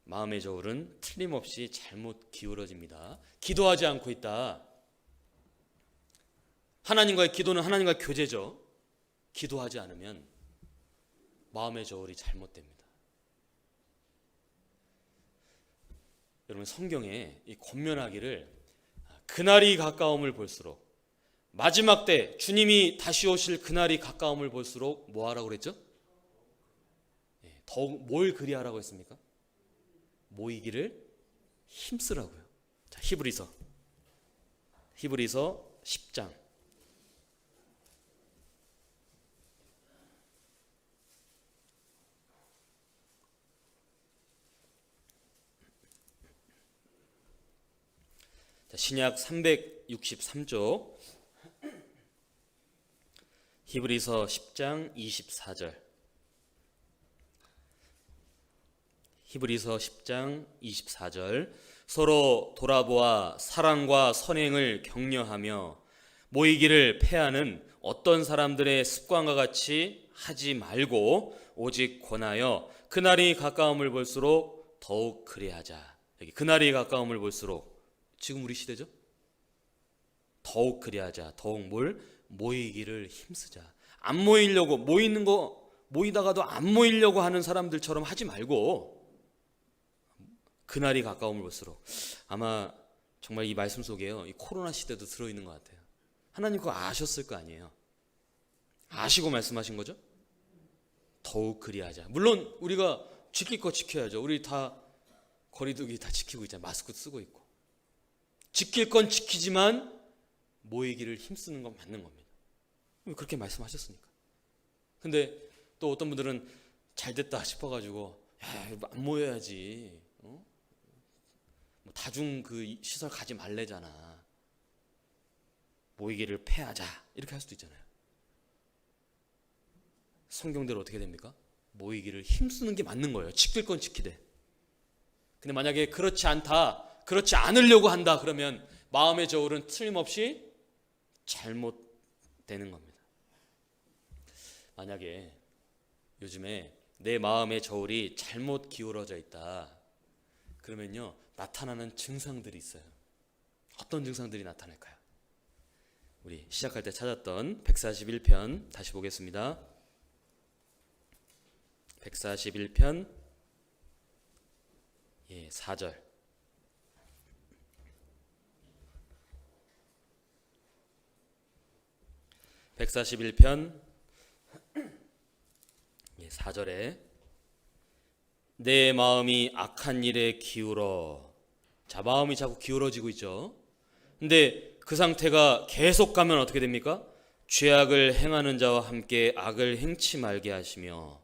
마음의 저울은 틀림없이 잘못 기울어집니다. 기도하지 않고 있다. 하나님과의 기도는 하나님과의 교제죠. 기도하지 않으면 마음의 저울이 잘못됩니다. 여러분, 성경에 이 권면하기를 그날이 가까움을 볼수록, 마지막 때 주님이 다시 오실 그날이 가까움을 볼수록 뭐 하라고 그랬죠? 더욱 뭘 그리하라고 했습니까? 모이기를 힘쓰라고요. 자, 히브리서 10장 신약 363쪽 히브리서 10장 24절. 히브리서 10장 24절. 서로 돌아보아 사랑과 선행을 격려하며 모이기를 패하는 어떤 사람들의 습관과 같이 하지 말고 오직 권하여 그날이 가까움을 볼수록 더욱 그리하자. 여기 그날이 가까움을 볼수록, 지금 우리 시대죠? 더욱 그리하자. 더욱 뭘? 모이기를 힘쓰자. 안 모이려고, 모이다가도 안 모이려고 하는 사람들처럼 하지 말고 그날이 가까움을 볼수록. 아마 정말 이 말씀 속에요, 이 코로나 시대도 들어있는 것 같아요. 하나님 그거 아셨을 거 아니에요. 아시고 말씀하신 거죠? 더욱 그리하자. 물론 우리가 지킬 거 지켜야죠. 우리 다 거리두기 다 지키고 있잖아요. 마스크 쓰고 있고. 지킬 건 지키지만 모이기를 힘쓰는 건 맞는 겁니다. 그렇게 말씀하셨으니까. 근데 또 어떤 분들은 잘 됐다 싶어가지고 안 모여야지. 뭐 다중 그 시설 가지 말래잖아. 모이기를 패하자. 이렇게 할 수도 있잖아요. 성경대로 어떻게 됩니까? 모이기를 힘쓰는 게 맞는 거예요. 지킬 건 지키되. 근데 만약에 그렇지 않다, 그렇지 않으려고 한다 그러면 마음의 저울은 틀림없이 잘못되는 겁니다. 만약에 요즘에 내 마음의 저울이 잘못 기울어져 있다 그러면요, 나타나는 증상들이 있어요. 어떤 증상들이 나타날까요? 우리 시작할 때 찾았던 141편 다시 보겠습니다. 141편 4절. 141편 4절에 내 마음이 악한 일에 기울어. 자, 마음이 자꾸 기울어지고 있죠. 근데 그 상태가 계속 가면 어떻게 됩니까? 죄악을 행하는 자와 함께 악을 행치 말게 하시며.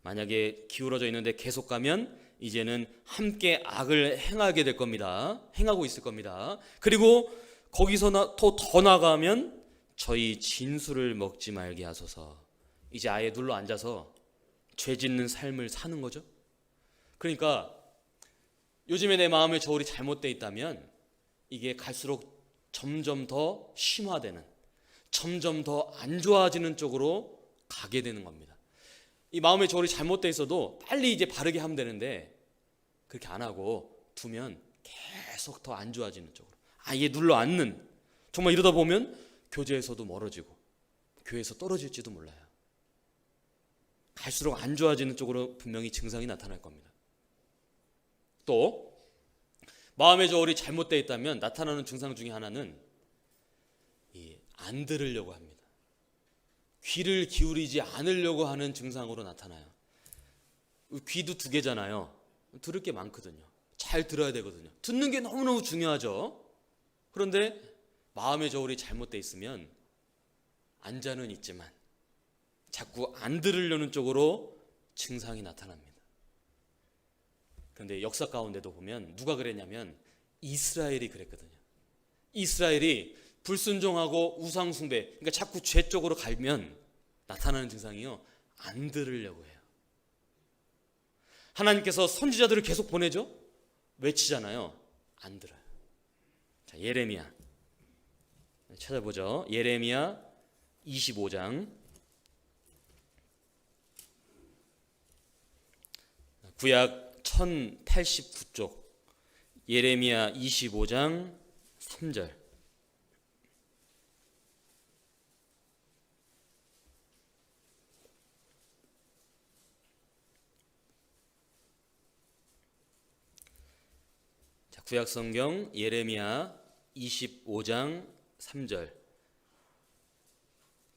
만약에 기울어져 있는데 계속 가면 이제는 함께 악을 행하게 될 겁니다. 행하고 있을 겁니다. 그리고 거기서 더 나가면 저희 진술을 먹지 말게 하소서. 이제 아예 눌러 앉아서 죄 짓는 삶을 사는 거죠. 그러니까 요즘에 내 마음의 저울이 잘못되어 있다면 이게 갈수록 점점 더 심화되는, 점점 더 안 좋아지는 쪽으로 가게 되는 겁니다. 이 마음의 저울이 잘못되어 있어도 빨리 이제 바르게 하면 되는데 그렇게 안 하고 두면 계속 더 안 좋아지는 쪽으로 아예 눌러 앉는, 정말 이러다 보면 교제에서도 멀어지고 교회에서 떨어질지도 몰라요. 갈수록 안 좋아지는 쪽으로 분명히 증상이 나타날 겁니다. 또 마음의 저울이 잘못되어 있다면 나타나는 증상 중에 하나는 안 들으려고 합니다. 귀를 기울이지 않으려고 하는 증상으로 나타나요. 귀도 두 개잖아요. 들을 게 많거든요. 잘 들어야 되거든요. 듣는 게 너무너무 중요하죠. 그런데 마음의 저울이 잘못되어 있으면 앉아는 있지만 자꾸 안 들으려는 쪽으로 증상이 나타납니다. 그런데 역사 가운데도 보면 누가 그랬냐면 이스라엘이 그랬거든요. 이스라엘이 불순종하고 우상숭배, 그러니까 자꾸 죄 쪽으로 가면 나타나는 증상이요, 안 들으려고 해요. 하나님께서 선지자들을 계속 보내죠. 외치잖아요. 안 들어요. 자, 예레미야 찾아보죠. 예레미야 25장, 구약 1089쪽, 예레미야 25장 3절. 자, 구약 성경 예레미야 25장 3절.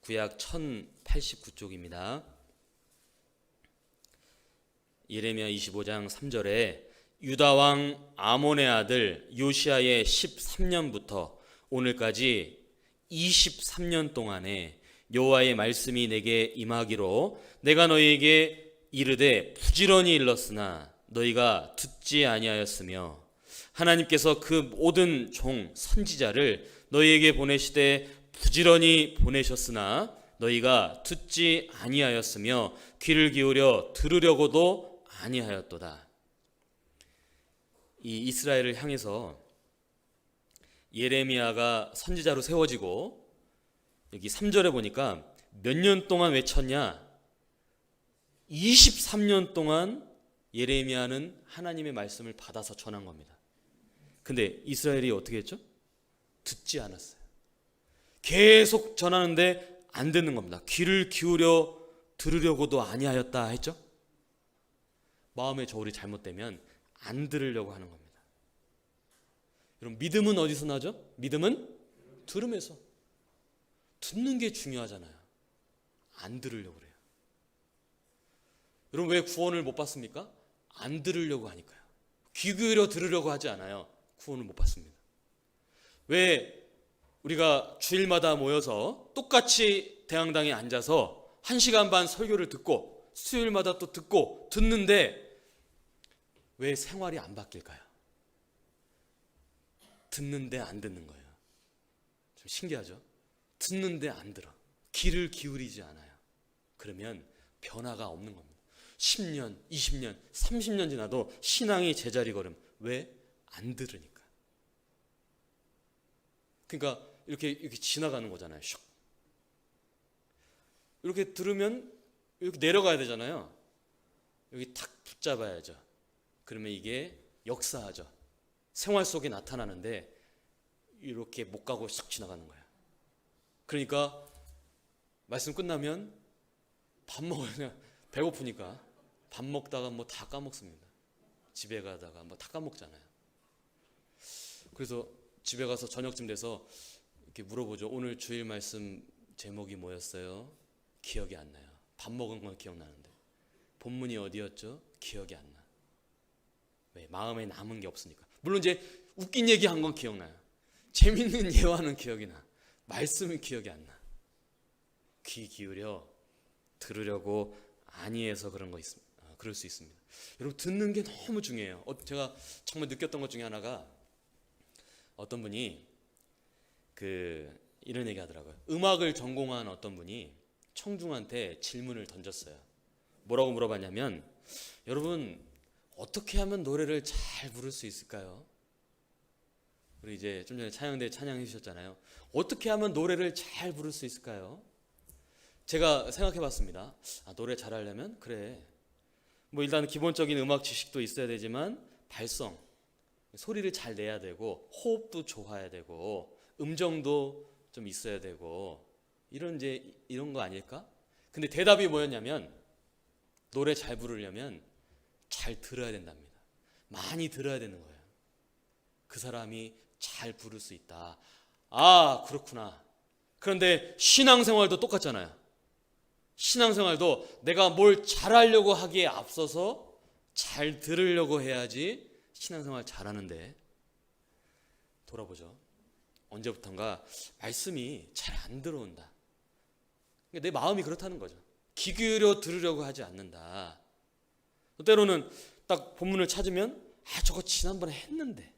구약 1089쪽입니다. 예레미야 25장 3절에 유다 왕 아몬의 아들 요시야의 13년부터 오늘까지 23년 동안에 여호와의 말씀이 내게 임하기로 내가 너희에게 이르되 부지런히 일렀으나 너희가 듣지 아니하였으며 하나님께서 그 모든 종 선지자를 너희에게 보내시되 부지런히 보내셨으나 너희가 듣지 아니하였으며 귀를 기울여 들으려고도 아니하였도다. 이 이스라엘을 향해서 예레미야가 선지자로 세워지고 여기 3절에 보니까 몇 년 동안 외쳤냐? 23년 동안 예레미야는 하나님의 말씀을 받아서 전한 겁니다. 근데 이스라엘이 어떻게 했죠? 듣지 않았어요. 계속 전하는데 안 듣는 겁니다. 귀를 기울여 들으려고도 아니하였다 했죠? 마음의 저울이 잘못되면 안 들으려고 하는 겁니다. 여러분, 믿음은 어디서 나죠? 믿음은 들음에서. 듣는 게 중요하잖아요. 안 들으려고 그래요. 여러분, 왜 구원을 못 받습니까? 안 들으려고 하니까요. 귀 기울여 들으려고 하지 않아요. 구원을 못 받습니다. 왜 우리가 주일마다 모여서 똑같이 대항당에 앉아서 1시간 반 설교를 듣고 수요일마다 또 듣고 듣는데 왜 생활이 안 바뀔까요? 듣는데 안 듣는 거예요. 좀 신기하죠? 듣는데 안 들어. 귀를 기울이지 않아요. 그러면 변화가 없는 겁니다. 10년, 20년, 30년 지나도 신앙이 제자리 걸음. 왜? 안 들으니까. 그러니까 이렇게 지나가는 거잖아요. 슉. 이렇게 들으면 이렇게 내려가야 되잖아요. 여기 탁 붙잡아야죠. 그러면 이게 역사하죠. 생활 속에 나타나는데 이렇게 못 가고 싹 지나가는 거야. 그러니까 말씀 끝나면 밥 먹으면 배고프니까 밥 먹다가 뭐 다 까먹습니다. 집에 가다가 뭐 다 까먹잖아요. 그래서 집에 가서 저녁쯤 돼서 이렇게 물어보죠. 오늘 주일 말씀 제목이 뭐였어요? 기억이 안 나요. 밥 먹은 건 기억나는데 본문이 어디였죠? 기억이 안 나. 왜? 마음에 남은 게 없으니까. 물론 이제 웃긴 얘기 한 건 기억나요. 재밌는 예화는 기억이 나. 말씀은 기억이 안 나. 귀 기울여 들으려고 아니해서 그럴 수 있습니다. 여러분, 듣는 게 너무 중요해요. 제가 정말 느꼈던 것 중에 하나가 어떤 분이 이런 얘기 하더라고요. 음악을 전공한 어떤 분이 청중한테 질문을 던졌어요. 뭐라고 물어봤냐면, 여러분 어떻게 하면 노래를 잘 부를 수 있을까요? 우리 이제 좀 전에 찬양대 찬양해 주셨잖아요. 어떻게 하면 노래를 잘 부를 수 있을까요? 제가 생각해 봤습니다. 노래 잘하려면 그래, 뭐 일단 기본적인 음악 지식도 있어야 되지만 발성, 소리를 잘 내야 되고 호흡도 좋아야 되고 음정도 좀 있어야 되고 이런 거 아닐까? 근데 대답이 뭐였냐면, 노래 잘 부르려면 잘 들어야 된답니다. 많이 들어야 되는 거예요. 그 사람이 잘 부를 수 있다. 아, 그렇구나. 그런데 신앙생활도 똑같잖아요. 신앙생활도 내가 뭘 잘하려고 하기에 앞서서 잘 들으려고 해야지 신앙생활 잘하는데, 돌아보죠. 언제부턴가 말씀이 잘 안 들어온다. 내 마음이 그렇다는 거죠. 귀 기울여 들으려고 하지 않는다. 때로는 딱 본문을 찾으면 저거 지난번에 했는데,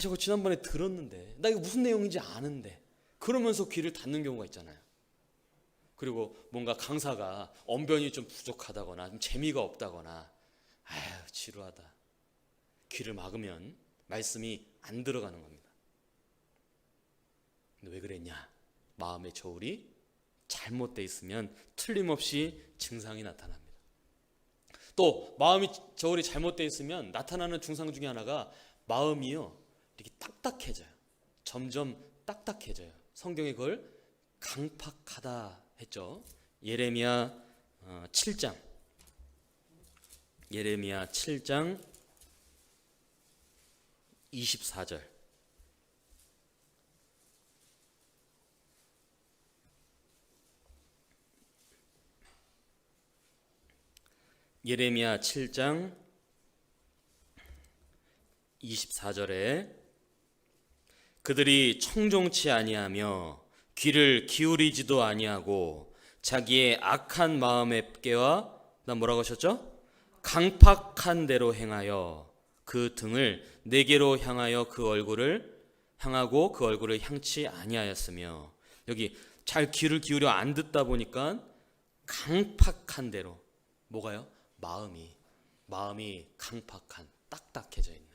저거 지난번에 들었는데, 나 이거 무슨 내용인지 아는데, 그러면서 귀를 닫는 경우가 있잖아요. 그리고 뭔가 강사가 언변이 좀 부족하다거나 좀 재미가 없다거나 지루하다, 귀를 막으면 말씀이 안 들어가는 겁니다. 근데 왜 그랬냐? 마음의 저울이 잘못되어 있으면 틀림없이 증상이 나타납니다. 또 마음이 저울이 잘못되어 있으면 나타나는 증상 중에 하나가 마음이요, 이렇게 딱딱해져요. 점점 딱딱해져요. 성경에 그걸 강팍하다 했죠. 예레미야 7장 24절. 예레미야 7장 24절에 그들이 청종치 아니하며 귀를 기울이지도 아니하고 자기의 악한 마음에 깨와, 난 뭐라고 하셨죠? 강팍한 대로 행하여 그 등을 내게로 향하여 그 얼굴을 향하고 그 얼굴을 향치 아니하였으며, 여기 잘 귀를 기울여 안 듣다 보니까 강팍한 대로, 뭐가요? 마음이 강팍한, 딱딱해져 있는.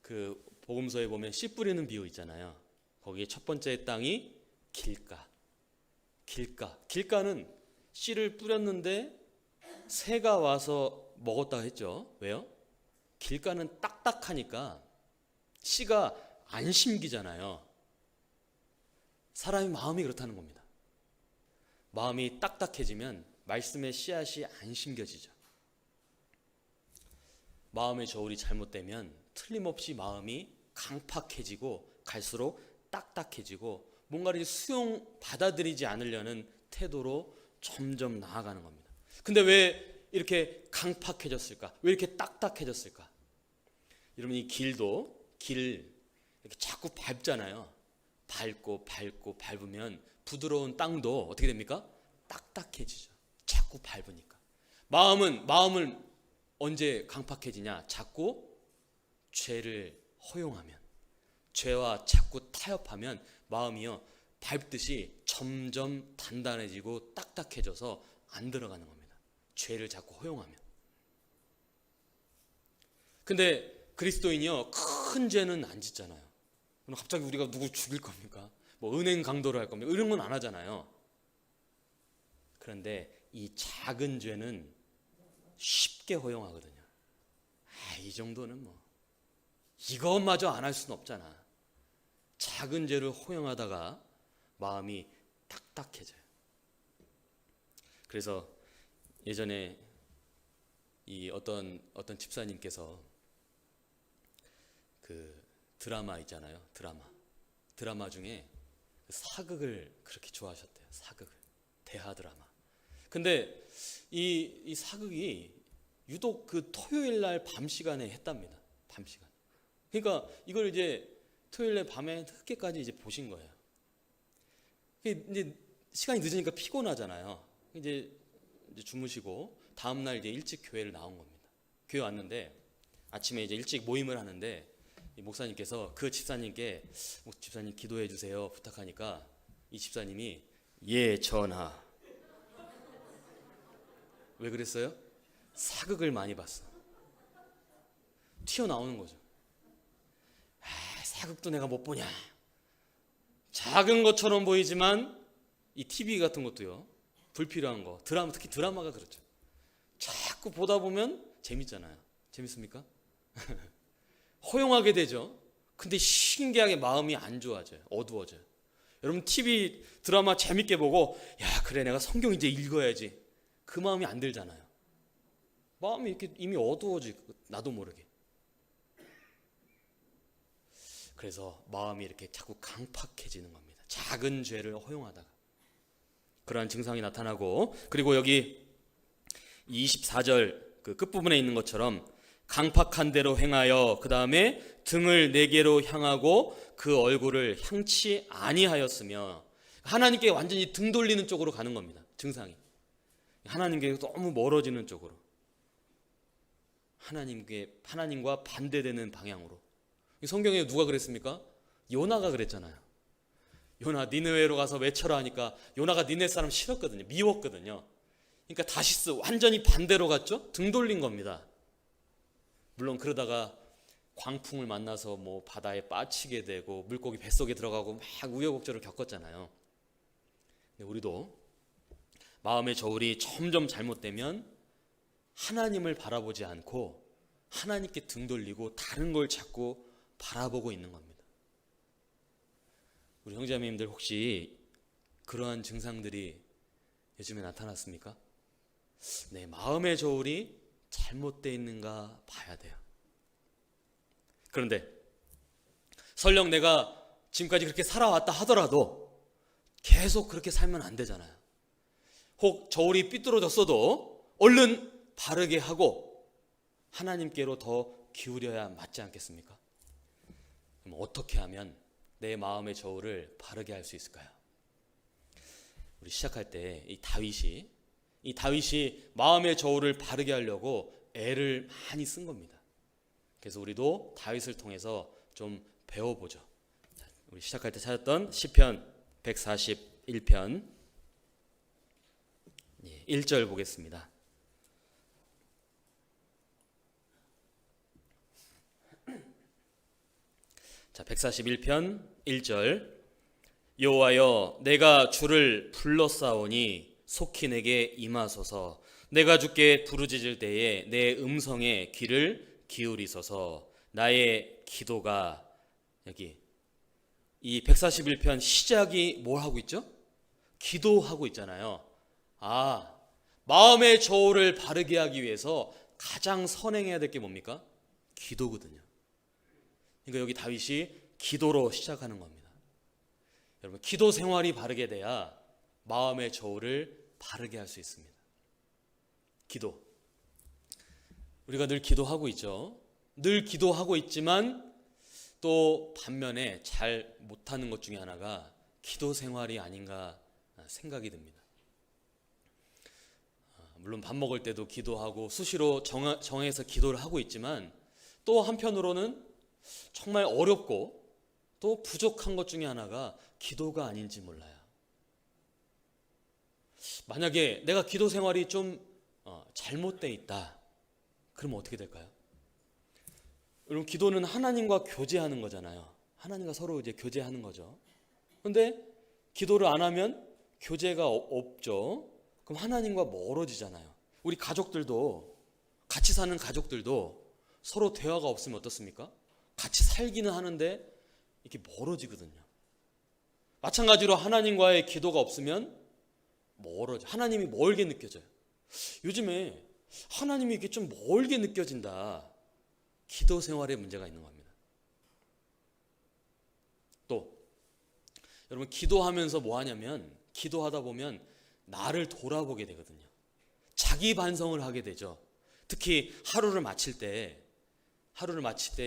그 복음서에 보면 씨 뿌리는 비유 있잖아요. 거기에 첫 번째 땅이 길가는 씨를 뿌렸는데 새가 와서 먹었다 했죠. 왜요? 길가는 딱딱하니까 씨가 안 심기잖아요. 사람의 마음이 그렇다는 겁니다. 마음이 딱딱해지면 말씀의 씨앗이 안 심겨지죠. 마음의 저울이 잘못되면 틀림없이 마음이 강팍해지고 갈수록 딱딱해지고 뭔가를 받아들이지 않으려는 태도로 점점 나아가는 겁니다. 근데 왜 이렇게 강팍해졌을까? 왜 이렇게 딱딱해졌을까? 여러분, 이 길을 이렇게 자꾸 밟잖아요. 밟으면 부드러운 땅도 어떻게 됩니까? 딱딱해지죠. 자꾸 밟으니까. 마음을 언제 강팍해지냐? 자꾸 죄를 허용하면, 죄와 자꾸 타협하면 마음이요, 밟듯이 점점 단단해지고 딱딱해져서 안 들어가는 겁니다. 죄를 자꾸 허용하면. 근데 그리스도인이요, 큰 죄는 안 짓잖아요. 그럼 갑자기 우리가 누구 죽일 겁니까? 뭐 은행 강도를 할 겁니까? 이런 건 안 하잖아요. 그런데 이 작은 죄는 쉽게 허용하거든요. 이 정도는 뭐 이것마저 안 할 수는 없잖아. 작은 죄를 허용하다가 마음이 딱딱해져요. 그래서 예전에 이 어떤 집사님께서 그 드라마 있잖아요. 드라마 중에 사극을 그렇게 좋아하셨대요. 사극을. 대하 드라마. 근데 이 사극이 유독 그 토요일 날 밤 시간에 했답니다. 밤 시간. 그러니까 이걸 이제 토요일 날 밤에 늦게까지 이제 보신 거예요. 이제 시간이 늦으니까 피곤하잖아요. 이제 주무시고 다음 날 이제 일찍 교회를 나온 겁니다. 교회 왔는데 아침에 이제 일찍 모임을 하는데 이 목사님께서 그 집사님께 집사님 기도해 주세요 부탁하니까 이 집사님이 예 전하. 왜 그랬어요? 사극을 많이 봤어. 튀어나오는 거죠. 사극도 내가 못 보냐. 작은 것처럼 보이지만 이 TV 같은 것도요, 불필요한 거, 드라마, 특히 드라마가 그렇죠. 자꾸 보다 보면 재밌잖아요. 재밌습니까? 허용하게 되죠. 근데 신기하게 마음이 안 좋아져요. 어두워져요. 여러분 TV 드라마 재밌게 보고 야 그래 내가 성경 이제 읽어야지, 그 마음이 안 들잖아요. 마음이 이렇게 이미 어두워지고 나도 모르게. 그래서 마음이 이렇게 자꾸 강팍해지는 겁니다. 작은 죄를 허용하다가. 그러한 증상이 나타나고, 그리고 여기 24절 그 끝부분에 있는 것처럼 강팍한 대로 행하여 그 다음에 등을 네게로 향하고 그 얼굴을 향치 아니하였으며, 하나님께 완전히 등 돌리는 쪽으로 가는 겁니다. 증상이 하나님께 너무 멀어지는 쪽으로, 하나님과 반대되는 방향으로. 성경에 누가 그랬습니까? 요나가 그랬잖아요. 요나 니느웨로 가서 외쳐라 하니까 요나가 니네 사람 싫었거든요. 미웠거든요. 그러니까 다시스 완전히 반대로 갔죠. 등 돌린 겁니다. 물론 그러다가 광풍을 만나서 뭐 바다에 빠지게 되고 물고기 뱃속에 들어가고 막 우여곡절을 겪었잖아요. 근데 우리도 마음의 저울이 점점 잘못되면 하나님을 바라보지 않고 하나님께 등 돌리고 다른 걸 자꾸 바라보고 있는 겁니다. 우리 형제자매님들 혹시 그러한 증상들이 요즘에 나타났습니까? 내 마음의 저울이 잘못되어 있는가 봐야 돼요. 그런데 설령 내가 지금까지 그렇게 살아왔다 하더라도 계속 그렇게 살면 안 되잖아요. 혹 저울이 삐뚤어졌어도 얼른 바르게 하고 하나님께로 더 기울여야 맞지 않겠습니까? 그럼 어떻게 하면 내 마음의 저울을 바르게 할 수 있을까요? 우리 시작할 때 이 다윗이 마음의 저울을 바르게 하려고 애를 많이 쓴 겁니다. 그래서 우리도 다윗을 통해서 좀 배워보죠. 우리 시작할 때 찾았던 시편 141편 1절 보겠습니다. 자, 141편 1절. 여호와여, 내가 주를 불렀사오니 속히 내게 임하소서. 내가 주께 부르짖을 때에 내 음성에 귀를 기울이소서. 나의 기도가, 여기 이 141편 시작이 뭘 하고 있죠? 기도하고 있잖아요. 마음의 저울을 바르게 하기 위해서 가장 선행해야 될 게 뭡니까? 기도거든요. 그러니까 여기 다윗이 기도로 시작하는 겁니다. 여러분, 기도 생활이 바르게 돼야 마음의 저울을 바르게 할 수 있습니다. 기도. 우리가 늘 기도하고 있죠. 늘 기도하고 있지만 또 반면에 잘 못하는 것 중에 하나가 기도 생활이 아닌가 생각이 듭니다. 물론 밥 먹을 때도 기도하고 수시로 정해서 기도를 하고 있지만 또 한편으로는 정말 어렵고 또 부족한 것 중에 하나가 기도가 아닌지 몰라요. 만약에 내가 기도 생활이 좀 잘못되어 있다, 그러면 어떻게 될까요? 여러분, 기도는 하나님과 교제하는 거잖아요. 하나님과 서로 이제 교제하는 거죠. 그런데 기도를 안 하면 교제가 없죠. 그럼 하나님과 멀어지잖아요. 우리 가족들도, 같이 사는 가족들도 서로 대화가 없으면 어떻습니까? 같이 살기는 하는데 이렇게 멀어지거든요. 마찬가지로 하나님과의 기도가 없으면 멀어져. 하나님이 멀게 느껴져요. 요즘에 하나님이 이게 좀 멀게 느껴진다. 기도 생활에 문제가 있는 겁니다. 또 여러분, 기도하면서 뭐 하냐면, 기도하다 보면 나를 돌아보게 되거든요. 자기 반성을 하게 되죠. 특히 하루를 마칠 때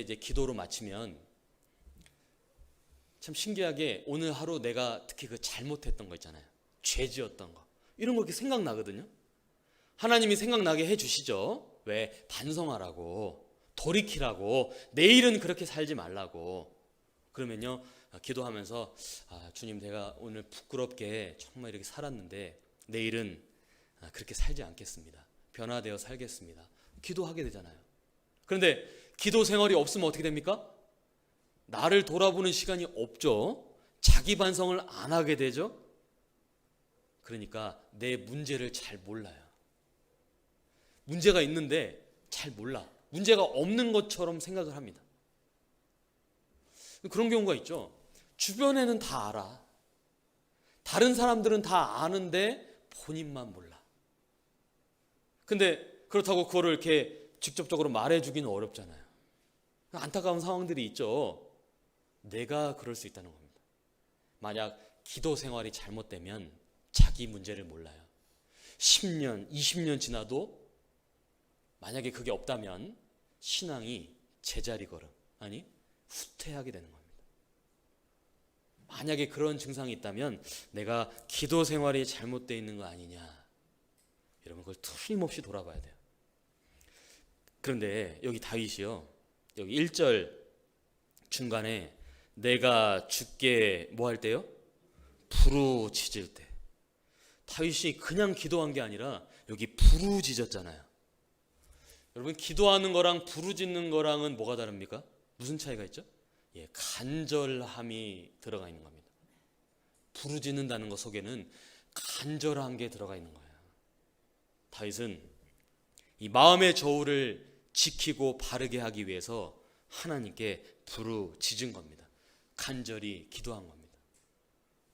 이제 기도로 마치면 참 신기하게 오늘 하루 내가 특히 그 잘못했던 거 있잖아요. 죄 지었던 거. 이런 거 이렇게 생각나거든요. 하나님이 생각나게 해주시죠. 왜? 반성하라고, 돌이키라고, 내일은 그렇게 살지 말라고. 그러면요, 기도하면서 주님, 내가 오늘 부끄럽게 정말 이렇게 살았는데 내일은 그렇게 살지 않겠습니다. 변화되어 살겠습니다. 기도하게 되잖아요. 그런데 기도 생활이 없으면 어떻게 됩니까? 나를 돌아보는 시간이 없죠. 자기 반성을 안 하게 되죠. 그러니까 내 문제를 잘 몰라요. 문제가 있는데 잘 몰라. 문제가 없는 것처럼 생각을 합니다. 그런 경우가 있죠. 주변에는 다 알아. 다른 사람들은 다 아는데 본인만 몰라. 근데 그렇다고 그거를 이렇게 직접적으로 말해주기는 어렵잖아요. 안타까운 상황들이 있죠. 내가 그럴 수 있다는 겁니다. 만약 기도 생활이 잘못되면 자기 문제를 몰라요. 10년, 20년 지나도 만약에 그게 없다면 신앙이 제자리 걸음, 아니 후퇴하게 되는 겁니다. 만약에 그런 증상이 있다면 내가 기도 생활이 잘못되어 있는 거 아니냐, 여러분 그걸 틀림없이 돌아봐야 돼요. 그런데 여기 다윗이요, 여기 1절 중간에 내가 주께 뭐 할 때요? 부르짖을 때. 다윗이 그냥 기도한 게 아니라 여기 부르짖었잖아요. 여러분 기도하는 거랑 부르짖는 거랑은 뭐가 다릅니까? 무슨 차이가 있죠? 예, 간절함이 들어가 있는 겁니다. 부르짖는다는 것 속에는 간절한 게 들어가 있는 거예요. 다윗은 이 마음의 저울을 지키고 바르게 하기 위해서 하나님께 부르짖은 겁니다. 간절히 기도한 겁니다.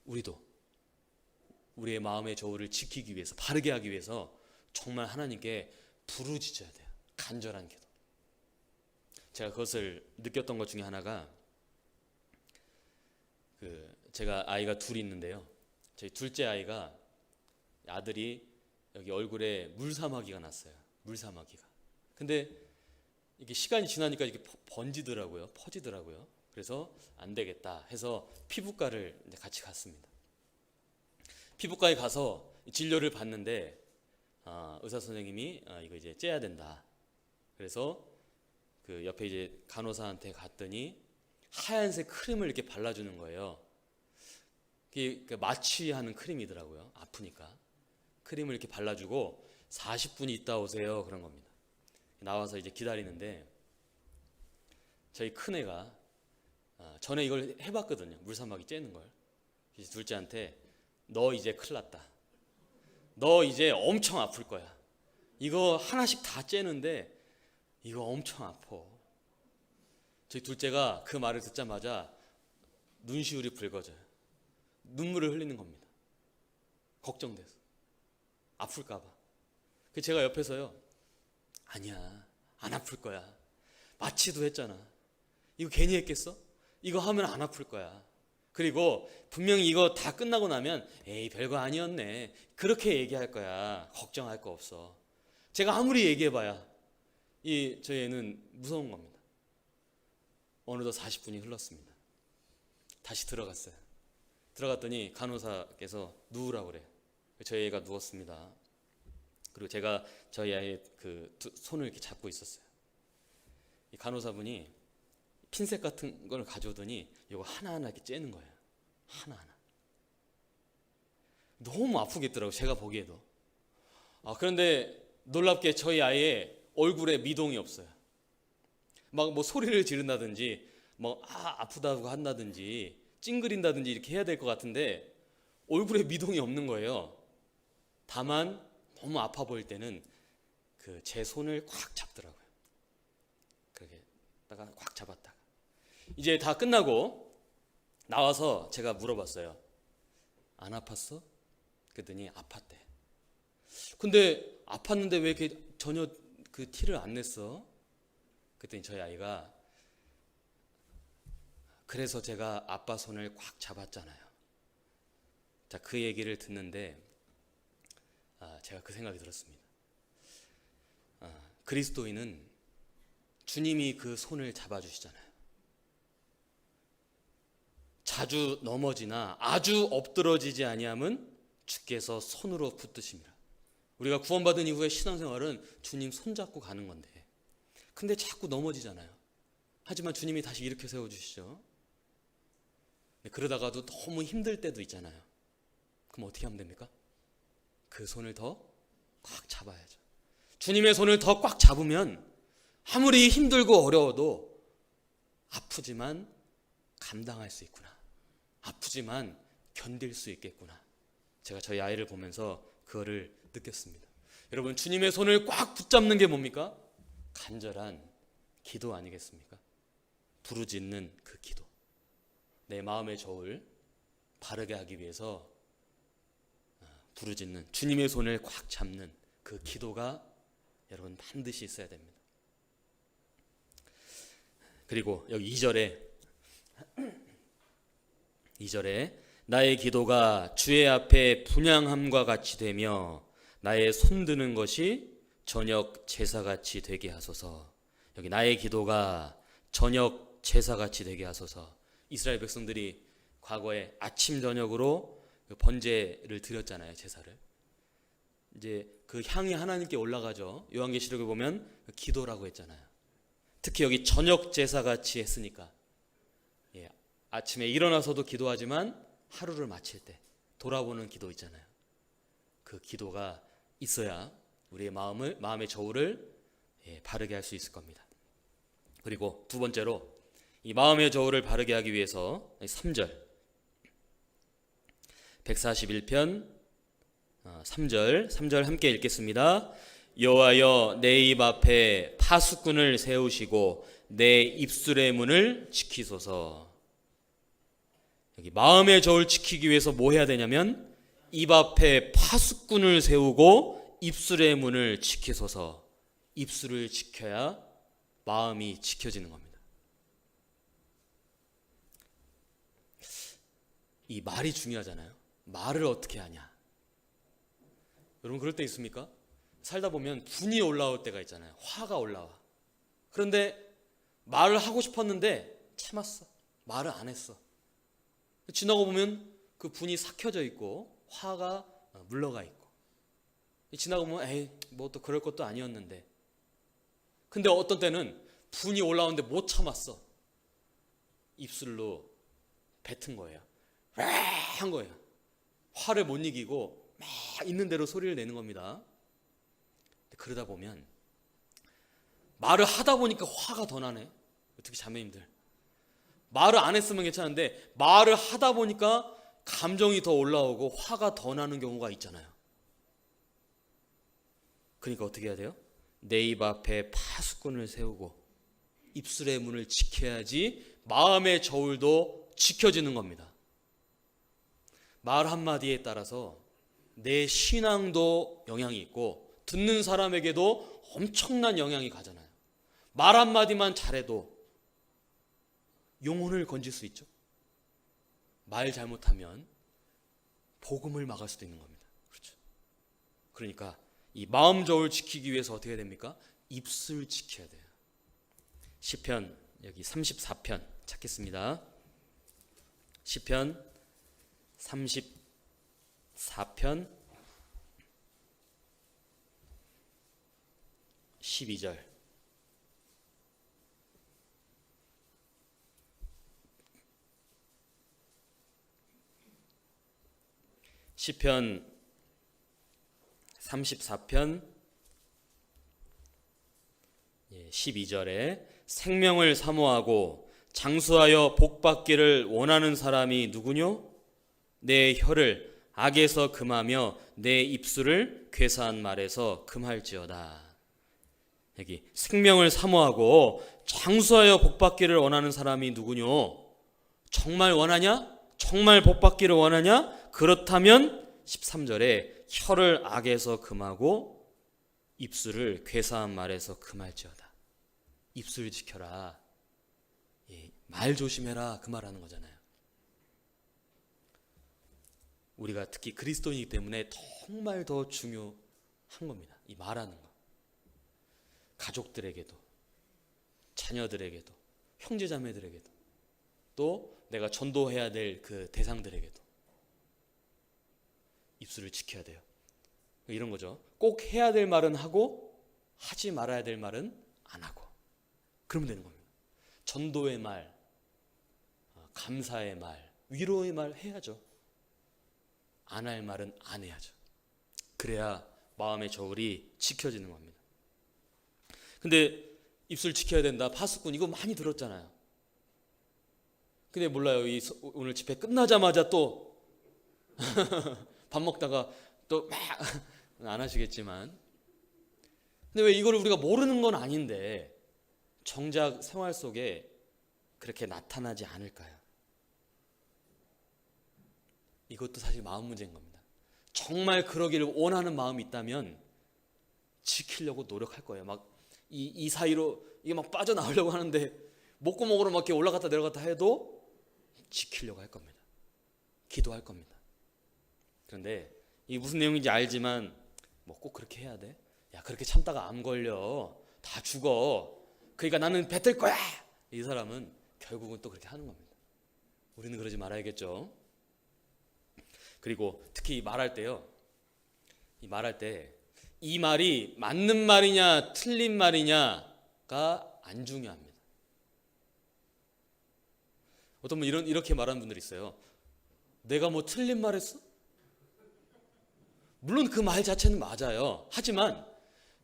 우리도 우리의 마음의 저울을 지키기 위해서, 바르게 하기 위해서 정말 하나님께 부르짖어야 돼요. 간절한 기도. 제가 그것을 느꼈던 것 중에 하나가, 제가 아이가 둘이 있는데요, 저희 둘째 아이가, 아들이 여기 얼굴에 물사마귀가 났어요. 물사마귀가. 근데 이게 시간이 지나니까 이렇게 번지더라고요. 퍼지더라고요. 그래서 안 되겠다 해서 피부과를 같이 갔습니다. 피부과에 가서 진료를 받는데 의사 선생님이 이거 이제 째야 된다. 그래서 그 옆에 이제 간호사한테 갔더니 하얀색 크림을 이렇게 발라주는 거예요. 그게 마취하는 크림이더라고요. 아프니까 크림을 이렇게 발라주고 40분 있다 오세요, 그런 겁니다. 나와서 이제 기다리는데 저희 큰애가 전에 이걸 해봤거든요. 물사마귀 째는 걸. 그래서 둘째한테 너 이제 큰일 났다. 너 이제 엄청 아플 거야. 이거 하나씩 다 째는데 이거 엄청 아파. 저희 둘째가 그 말을 듣자마자 눈시울이 붉어져요. 눈물을 흘리는 겁니다. 걱정돼서. 아플까 봐. 그래서 제가 옆에서요, 아니야, 안 아플 거야. 마취도 했잖아. 이거 괜히 했겠어? 이거 하면 안 아플 거야. 그리고 분명히 이거 다 끝나고 나면 에이 별거 아니었네, 그렇게 얘기할 거야. 걱정할 거 없어. 제가 아무리 얘기해봐야 저희 애는 무서운 겁니다. 어느덧 40분이 흘렀습니다. 다시 들어갔어요. 들어갔더니 간호사께서 누우라고 그래요. 저희 애가 누웠습니다. 그리고 제가 저희 아이의 손을 이렇게 잡고 있었어요. 이 간호사분이 핀셋 같은 걸 가져오더니 이거 하나하나 이렇게 째는 거예요. 하나하나. 너무 아프겠더라고요, 제가 보기에도. 그런데 놀랍게 저희 아이의 얼굴에 미동이 없어요. 막 뭐 소리를 지른다든지, 뭐 아프다고 한다든지, 찡그린다든지 이렇게 해야 될 것 같은데 얼굴에 미동이 없는 거예요. 다만 너무 아파 보일 때는 제 손을 꽉 잡더라고요. 그렇게 다가 꽉 잡았다가 이제 다 끝나고 나와서 제가 물어봤어요. 안 아팠어? 그랬더니 아팠대. 근데 아팠는데 왜 이렇게 전혀 티를 안 냈어? 그랬더니 저희 아이가, 그래서 제가 아빠 손을 꽉 잡았잖아요. 자, 그 얘기를 듣는데 제가 그 생각이 들었습니다. 그리스도인은 주님이 그 손을 잡아주시잖아요. 자주 넘어지나 아주 엎드러지지 아니함은 주께서 손으로 붙드심이라. 우리가 구원받은 이후에 신앙생활은 주님 손잡고 가는 건데, 근데 자꾸 넘어지잖아요. 하지만 주님이 다시 일으켜 세워주시죠. 그러다가도 너무 힘들 때도 있잖아요. 그럼 어떻게 하면 됩니까? 그 손을 더 꽉 잡아야죠. 주님의 손을 더 꽉 잡으면 아무리 힘들고 어려워도 아프지만 감당할 수 있구나, 아프지만 견딜 수 있겠구나. 제가 저희 아이를 보면서 그거를 느꼈습니다. 여러분, 주님의 손을 꽉 붙잡는 게 뭡니까? 간절한 기도 아니겠습니까? 부르짖는 그 기도. 내 마음의 저울 바르게 하기 위해서 부르짖는, 주님의 손을 꽉 잡는 그 기도가 여러분 반드시 있어야 됩니다. 그리고 여기 2절에 나의 기도가 주의 앞에 분향함과 같이 되며 나의 손드는 것이 저녁 제사같이 되게 하소서. 여기 나의 기도가 저녁 제사같이 되게 하소서. 이스라엘 백성들이 과거에 아침 저녁으로 번제를 드렸잖아요. 제사를. 이제 그 향이 하나님께 올라가죠. 요한계시록에 보면 기도라고 했잖아요. 특히 여기 저녁 제사같이 했으니까, 아침에 일어나서도 기도하지만 하루를 마칠 때 돌아보는 기도 있잖아요. 그 기도가 있어야 우리의 마음의 저울을 바르게 할 수 있을 겁니다. 그리고 두 번째로 이 마음의 저울을 바르게 하기 위해서 3절 141편 3절 함께 읽겠습니다. 여호와여 내 입 앞에 파수꾼을 세우시고 내 입술의 문을 지키소서. 여기 마음의 저울 지키기 위해서 뭐 해야 되냐면 입 앞에 파수꾼을 세우고 입술의 문을 지키소서. 입술을 지켜야 마음이 지켜지는 겁니다. 이 말이 중요하잖아요. 말을 어떻게 하냐. 여러분 그럴 때 있습니까? 살다 보면 분이 올라올 때가 있잖아요. 화가 올라와. 그런데 말을 하고 싶었는데 참았어. 말을 안 했어. 지나고 보면 그 분이 삭혀져 있고 화가 물러가 있고, 지나고 보면 에이 뭐 또 그럴 것도 아니었는데, 근데 어떤 때는 분이 올라오는데 못 참았어. 입술로 뱉은 거예요. 한 거예요. 화를 못 이기고 막 있는 대로 소리를 내는 겁니다. 그러다 보면 말을 하다 보니까 화가 더 나네. 특히 자매님들, 말을 안 했으면 괜찮은데 말을 하다 보니까 감정이 더 올라오고 화가 더 나는 경우가 있잖아요. 그러니까 어떻게 해야 돼요? 내 입 앞에 파수꾼을 세우고 입술의 문을 지켜야지 마음의 저울도 지켜지는 겁니다. 말 한마디에 따라서 내 신앙도 영향이 있고 듣는 사람에게도 엄청난 영향이 가잖아요. 말 한마디만 잘해도 영혼을 건질 수 있죠. 말 잘못하면 복음을 막을 수도 있는 겁니다. 그렇죠. 그러니까 이 마음 저울 지키기 위해서 어떻게 해야 됩니까? 입술 지켜야 돼요. 시편 여기 34편 찾겠습니다. 시편 34편 12절 시편 34편 12절에 생명을 사모하고 장수하여 복받기를 원하는 사람이 누구뇨? 내 혀를 악에서 금하며 내 입술을 괴사한 말에서 금할지어다. 여기 생명을 사모하고 장수하여 복받기를 원하는 사람이 누구뇨? 정말 원하냐? 정말 복받기를 원하냐? 그렇다면 13절에 혀를 악에서 금하고 입술을 괴사한 말에서 금할지어다. 입술 지켜라. 말 조심해라. 그 말하는 거잖아요. 우리가 특히 그리스도인이기 때문에 정말 더 중요한 겁니다. 이 말하는 거. 가족들에게도, 자녀들에게도, 형제자매들에게도, 또 내가 전도해야 될 그 대상들에게도 입술을 지켜야 돼요. 이런 거죠. 꼭 해야 될 말은 하고 하지 말아야 될 말은 안 하고, 그러면 되는 겁니다. 전도의 말, 감사의 말, 위로의 말 해야죠. 안 할 말은 안 해야죠. 그래야 마음의 저울이 지켜지는 겁니다. 근데 입술 지켜야 된다, 파수꾼, 이거 많이 들었잖아요. 근데 몰라요. 오늘 집회 끝나자마자 또 밥 먹다가 또 막 안 하시겠지만, 근데 왜 이걸 우리가 모르는 건 아닌데 정작 생활 속에 그렇게 나타나지 않을까요? 이것도 사실 마음 문제인 겁니다. 정말 그러기를 원하는 마음이 있다면 지키려고 노력할 거예요. 막 이 사이로 이게 막 빠져나오려고 하는데 목구멍으로 막 이렇게 올라갔다 내려갔다 해도 지키려고 할 겁니다. 기도할 겁니다. 그런데 이게 무슨 내용인지 알지만 뭐 꼭 그렇게 해야 돼? 야, 그렇게 참다가 암 걸려. 다 죽어. 그러니까 나는 뱉을 거야. 이 사람은 결국은 또 그렇게 하는 겁니다. 우리는 그러지 말아야겠죠. 그리고 특히 말할 때요. 이 말할 때 이 말이 맞는 말이냐 틀린 말이냐가 안 중요합니다. 어떤 분 이렇게 말하는 분들이 있어요. 내가 뭐 틀린 말 했어? 물론 그 말 자체는 맞아요. 하지만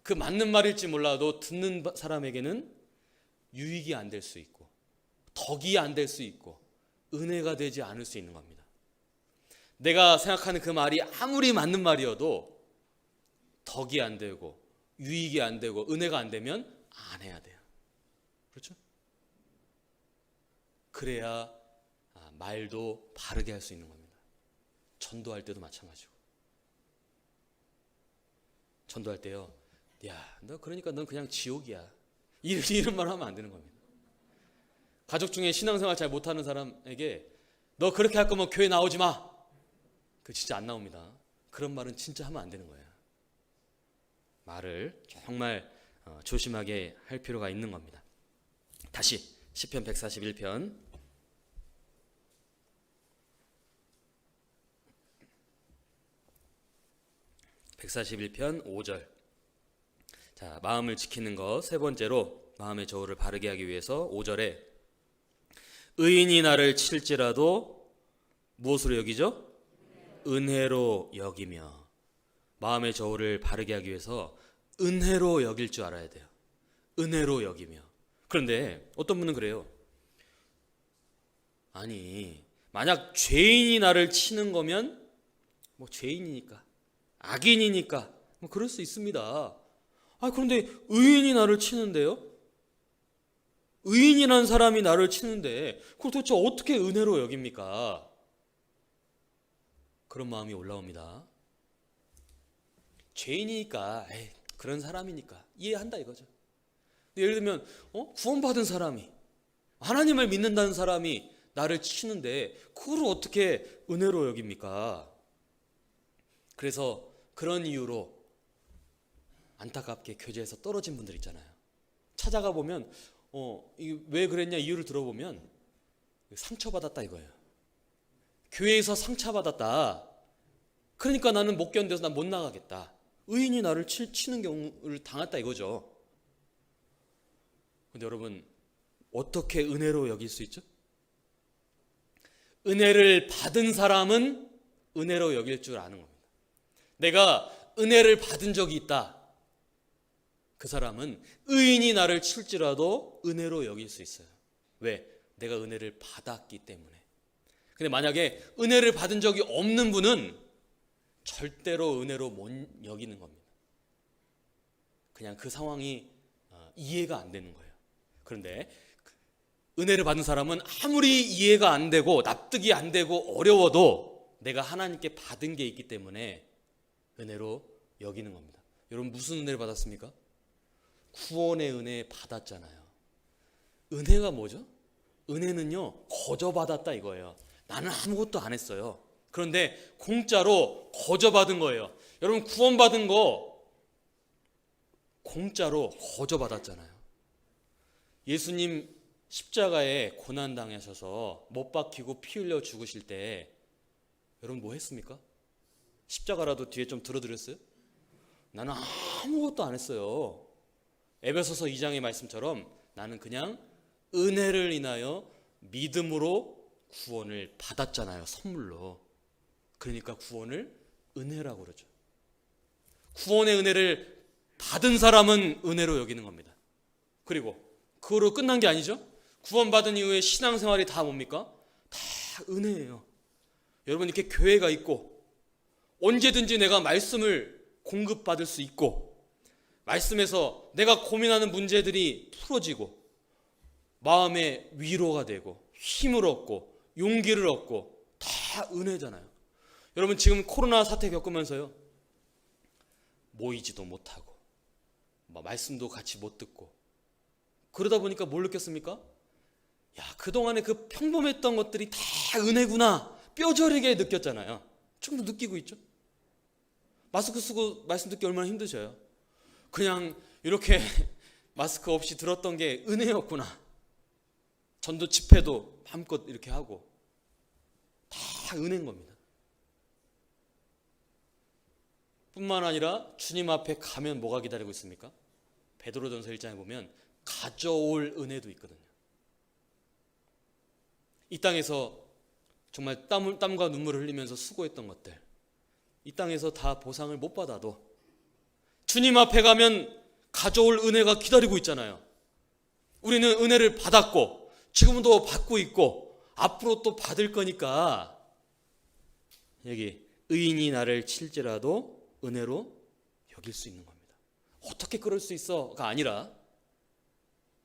그 맞는 말일지 몰라도 듣는 사람에게는 유익이 안 될 수 있고 덕이 안 될 수 있고 은혜가 되지 않을 수 있는 겁니다. 내가 생각하는 그 말이 아무리 맞는 말이어도 덕이 안 되고 유익이 안 되고 은혜가 안 되면 안 해야 돼요. 그렇죠? 그래야 말도 바르게 할 수 있는 겁니다. 전도할 때도 마찬가지고. 전도할 때요. 야, 너 그러니까 넌 그냥 지옥이야. 이런 말 하면 안 되는 겁니다. 가족 중에 신앙생활 잘 못하는 사람에게 너 그렇게 할 거면 교회 나오지 마. 그 진짜 안 나옵니다. 그런 말은 진짜 하면 안 되는 거예요. 말을 정말 조심하게 할 필요가 있는 겁니다. 다시 시편 141편 141편 5절. 자, 마음을 지키는 것 세 번째로 마음의 저울을 바르게 하기 위해서 5절에 의인이 나를 칠지라도 무엇으로 여기죠? 은혜로 여기며. 마음의 저울을 바르게 하기 위해서 은혜로 여길 줄 알아야 돼요. 은혜로 여기며. 그런데 어떤 분은 그래요. 아니, 만약 죄인이 나를 치는 거면 뭐 죄인이니까 악인이니까 뭐 그럴 수 있습니다. 그런데 의인이 나를 치는데요? 의인이란 사람이 나를 치는데 그걸 도대체 어떻게 은혜로 여깁니까? 그런 마음이 올라옵니다. 죄인이니까 그런 사람이니까 이해한다 이거죠. 예를 들면 구원받은 사람이 하나님을 믿는다는 사람이 나를 치는데 그걸 어떻게 은혜로 여깁니까? 그래서 그런 이유로 안타깝게 교제에서 떨어진 분들 있잖아요. 찾아가 보면 이게 왜 그랬냐 이유를 들어보면 상처받았다 이거예요. 교회에서 상처받았다. 그러니까 나는 못 견뎌서 난 못 나가겠다. 의인이 나를 치는 경우를 당했다 이거죠. 근데 여러분 어떻게 은혜로 여길 수 있죠? 은혜를 받은 사람은 은혜로 여길 줄 아는 겁니다. 내가 은혜를 받은 적이 있다. 그 사람은 의인이 나를 칠지라도 은혜로 여길 수 있어요. 왜? 내가 은혜를 받았기 때문에. 근데 만약에 은혜를 받은 적이 없는 분은 절대로 은혜로 못 여기는 겁니다. 그냥 그 상황이 이해가 안 되는 거예요. 그런데 은혜를 받은 사람은 아무리 이해가 안 되고 납득이 안 되고 어려워도 내가 하나님께 받은 게 있기 때문에 은혜로 여기는 겁니다. 여러분 무슨 은혜를 받았습니까? 구원의 은혜 받았잖아요. 은혜가 뭐죠? 은혜는요 거저 받았다 이거예요. 나는 아무것도 안 했어요. 그런데 공짜로 거저 받은 거예요. 여러분 구원받은 거 공짜로 거저 받았잖아요. 예수님 십자가에 고난당하셔서 못 박히고 피 흘려 죽으실 때 여러분 뭐 했습니까? 십자가라도 뒤에 좀 들어드렸어요? 나는 아무것도 안 했어요. 에베소서 2장의 말씀처럼 나는 그냥 은혜를 인하여 믿음으로 구원을 받았잖아요. 선물로. 그러니까 구원을 은혜라고 그러죠. 구원의 은혜를 받은 사람은 은혜로 여기는 겁니다. 그리고 그거로 끝난 게 아니죠. 구원받은 이후에 신앙생활이 다 뭡니까? 다 은혜예요. 여러분 이렇게 교회가 있고 언제든지 내가 말씀을 공급받을 수 있고 말씀에서 내가 고민하는 문제들이 풀어지고 마음의 위로가 되고 힘을 얻고 용기를 얻고 다 은혜잖아요. 여러분 지금 코로나 사태 겪으면서요 모이지도 못하고 말씀도 같이 못 듣고 그러다 보니까 뭘 느꼈습니까? 야, 그동안에 그 평범했던 것들이 다 은혜구나. 뼈저리게 느꼈잖아요. 지금도 느끼고 있죠. 마스크 쓰고 말씀 듣기 얼마나 힘드셔요. 그냥 이렇게 마스크 없이 들었던 게 은혜였구나. 전도 집회도 마음껏 이렇게 하고 다 은혜인 겁니다. 뿐만 아니라 주님 앞에 가면 뭐가 기다리고 있습니까? 베드로전서 1장에 보면 가져올 은혜도 있거든요. 이 땅에서 정말 땀과 눈물을 흘리면서 수고했던 것들, 이 땅에서 다 보상을 못 받아도 주님 앞에 가면 가져올 은혜가 기다리고 있잖아요. 우리는 은혜를 받았고 지금도 받고 있고 앞으로 또 받을 거니까 여기 의인이 나를 칠지라도 은혜로 여길 수 있는 겁니다. 어떻게 그럴 수 있어가 아니라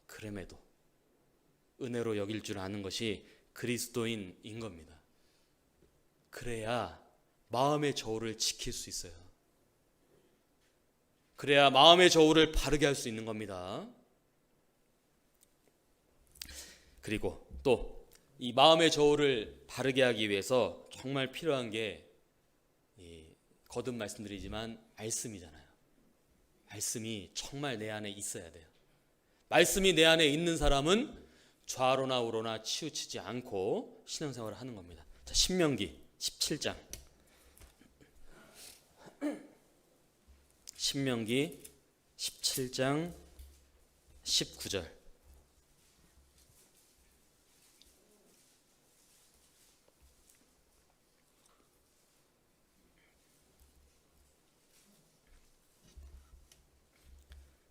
그럼에도 은혜로 여길 줄 아는 것이 그리스도인인 겁니다. 그래야 마음의 저울을 지킬 수 있어요. 그래야 마음의 저울을 바르게 할 수 있는 겁니다. 그리고 또 이 마음의 저울을 바르게 하기 위해서 정말 필요한 게 거듭 말씀드리지만 말씀이잖아요. 말씀이 정말 내 안에 있어야 돼요. 말씀이 내 안에 있는 사람은 좌로나 우로나 치우치지 않고 신앙생활을 하는 겁니다. 자, 신명기 17장. 신명기 17장 19절.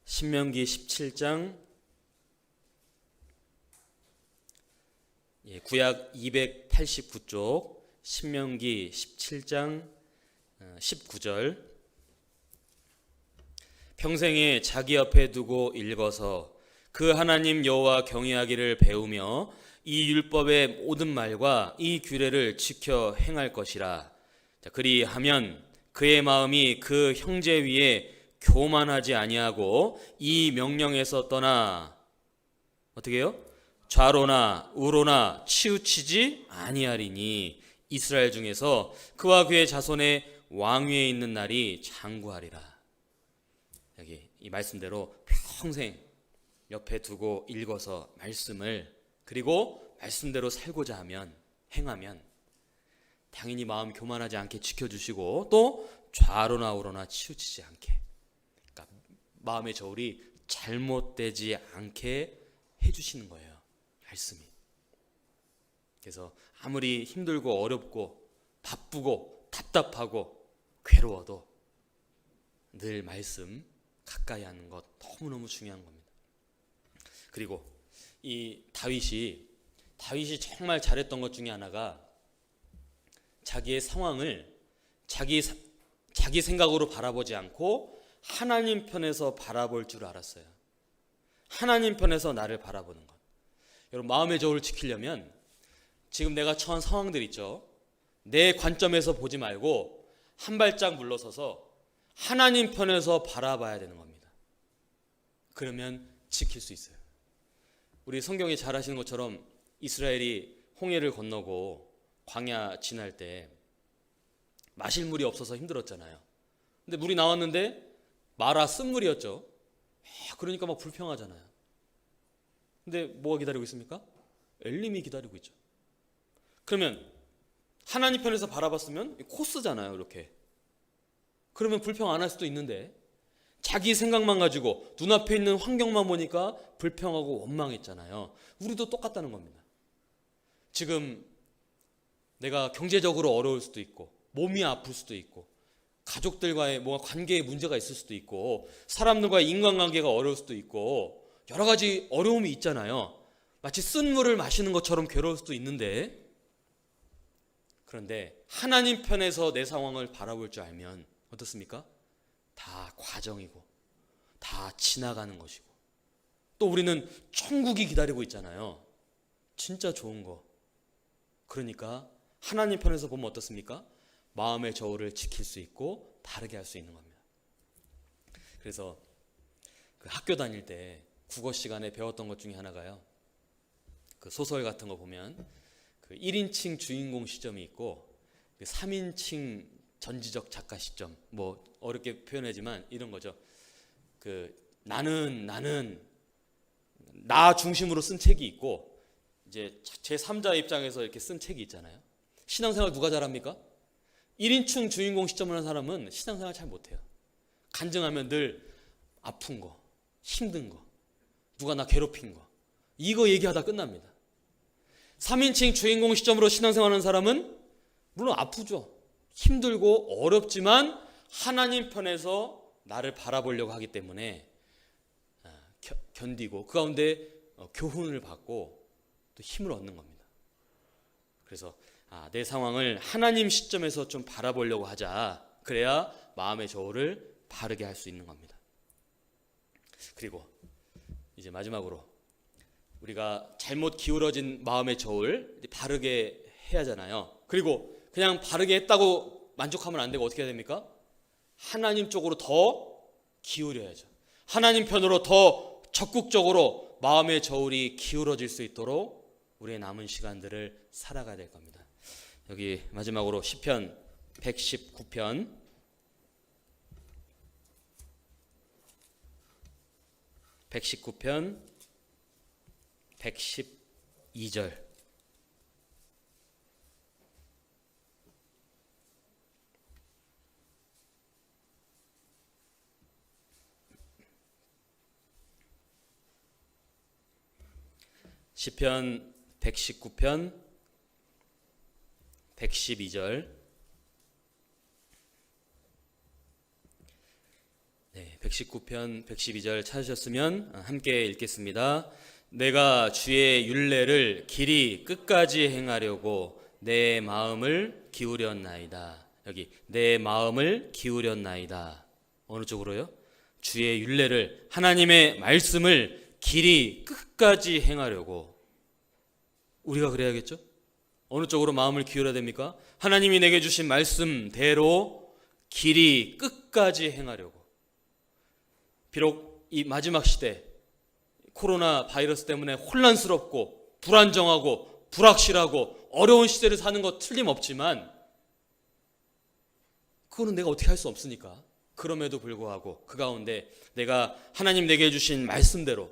신명기 17장 구약 289쪽 신명기 17장 19절. 평생에 자기 옆에 두고 읽어서 그 하나님 여호와 경외하기를 배우며 이 율법의 모든 말과 이 규례를 지켜 행할 것이라. 그리하면 그의 마음이 그 형제 위에 교만하지 아니하고 이 명령에서 떠나 어떻게 해요? 좌로나 우로나 치우치지 아니하리니 이스라엘 중에서 그와 그의 자손의 왕위에 있는 날이 장구하리라. 여기 이 말씀대로 평생 옆에 두고 읽어서 말씀을 그리고 말씀대로 살고자 하면 행하면 당연히 마음 교만하지 않게 지켜주시고 또 좌로나 우로나 치우치지 않게, 그러니까 마음의 저울이 잘못되지 않게 해주시는 거예요. 말씀이. 그래서 아무리 힘들고 어렵고 바쁘고 답답하고 괴로워도 늘 말씀 가까이 하는 것 너무너무 중요한 겁니다. 그리고 이 다윗이 정말 잘했던 것 중에 하나가 자기의 상황을 자기 생각으로 바라보지 않고 하나님 편에서 바라볼 줄 알았어요. 하나님 편에서 나를 바라보는 것. 여러분, 마음의 저울을 지키려면 지금 내가 처한 상황들 있죠. 내 관점에서 보지 말고 한 발짝 물러서서 하나님 편에서 바라봐야 되는 겁니다. 그러면 지킬 수 있어요. 우리 성경이 잘 아시는 것처럼 이스라엘이 홍해를 건너고 광야 지날 때 마실 물이 없어서 힘들었잖아요. 근데 물이 나왔는데 마라 쓴물이었죠. 그러니까 막 불평하잖아요. 근데 뭐가 기다리고 있습니까? 엘림이 기다리고 있죠. 그러면 하나님 편에서 바라봤으면 코스잖아요, 이렇게. 그러면 불평 안 할 수도 있는데 자기 생각만 가지고 눈앞에 있는 환경만 보니까 불평하고 원망했잖아요. 우리도 똑같다는 겁니다. 지금 내가 경제적으로 어려울 수도 있고 몸이 아플 수도 있고 가족들과의 뭔가 관계에 문제가 있을 수도 있고 사람들과의 인간관계가 어려울 수도 있고 여러 가지 어려움이 있잖아요. 마치 쓴 물을 마시는 것처럼 괴로울 수도 있는데, 그런데 하나님 편에서 내 상황을 바라볼 줄 알면 어떻습니까? 다 과정이고 다 지나가는 것이고 또 우리는 천국이 기다리고 있잖아요. 진짜 좋은 거. 그러니까 하나님 편에서 보면 어떻습니까? 마음의 저울을 지킬 수 있고 바르게 할 수 있는 겁니다. 그래서 그 학교 다닐 때 국어 시간에 배웠던 것 중에 하나가요. 그 소설 같은 거 보면 그 그 1인칭 주인공 시점이 있고 그 3인칭 전지적 작가 시점, 뭐 어렵게 표현하지만 이런 거죠. 그 나는 나 중심으로 쓴 책이 있고 이제 제 3자 입장에서 이렇게 쓴 책이 있잖아요. 신앙생활 누가 잘합니까? 1인칭 주인공 시점을 하는 사람은 신앙생활 잘 못해요. 간증하면 늘 아픈 거, 힘든 거, 누가 나 괴롭힌 거, 이거 얘기하다 끝납니다. 3인칭 주인공 시점으로 신앙생활하는 사람은 물론 아프죠. 힘들고 어렵지만 하나님 편에서 나를 바라보려고 하기 때문에 견디고 그 가운데 교훈을 받고 또 힘을 얻는 겁니다. 그래서 내 상황을 하나님 시점에서 좀 바라보려고 하자. 그래야 마음의 저울을 바르게 할 수 있는 겁니다. 그리고 이제 마지막으로 우리가 잘못 기울어진 마음의 저울 바르게 해야 하잖아요. 그리고 그냥 바르게 했다고 만족하면 안 되고 어떻게 해야 됩니까? 하나님 쪽으로 더 기울여야죠. 하나님 편으로 더 적극적으로 마음의 저울이 기울어질 수 있도록 우리의 남은 시간들을 살아가야 될 겁니다. 여기 마지막으로 시편 119편 112절 시편 119편 112절 네, 119편 112절 찾으셨으면 함께 읽겠습니다. 내가 주의 율례를 길이 끝까지 행하려고 내 마음을 기울였나이다. 여기 내 마음을 기울였나이다. 어느 쪽으로요? 주의 율례를, 하나님의 말씀을 길이 끝까지 행하려고. 우리가 그래야겠죠? 어느 쪽으로 마음을 기울여야 됩니까? 하나님이 내게 주신 말씀대로 길이 끝까지 행하려고. 비록 이 마지막 시대 코로나 바이러스 때문에 혼란스럽고 불안정하고 불확실하고 어려운 시대를 사는 것 틀림없지만 그거는 내가 어떻게 할 수 없으니까. 그럼에도 불구하고 그 가운데 내가 하나님 내게 주신 말씀대로,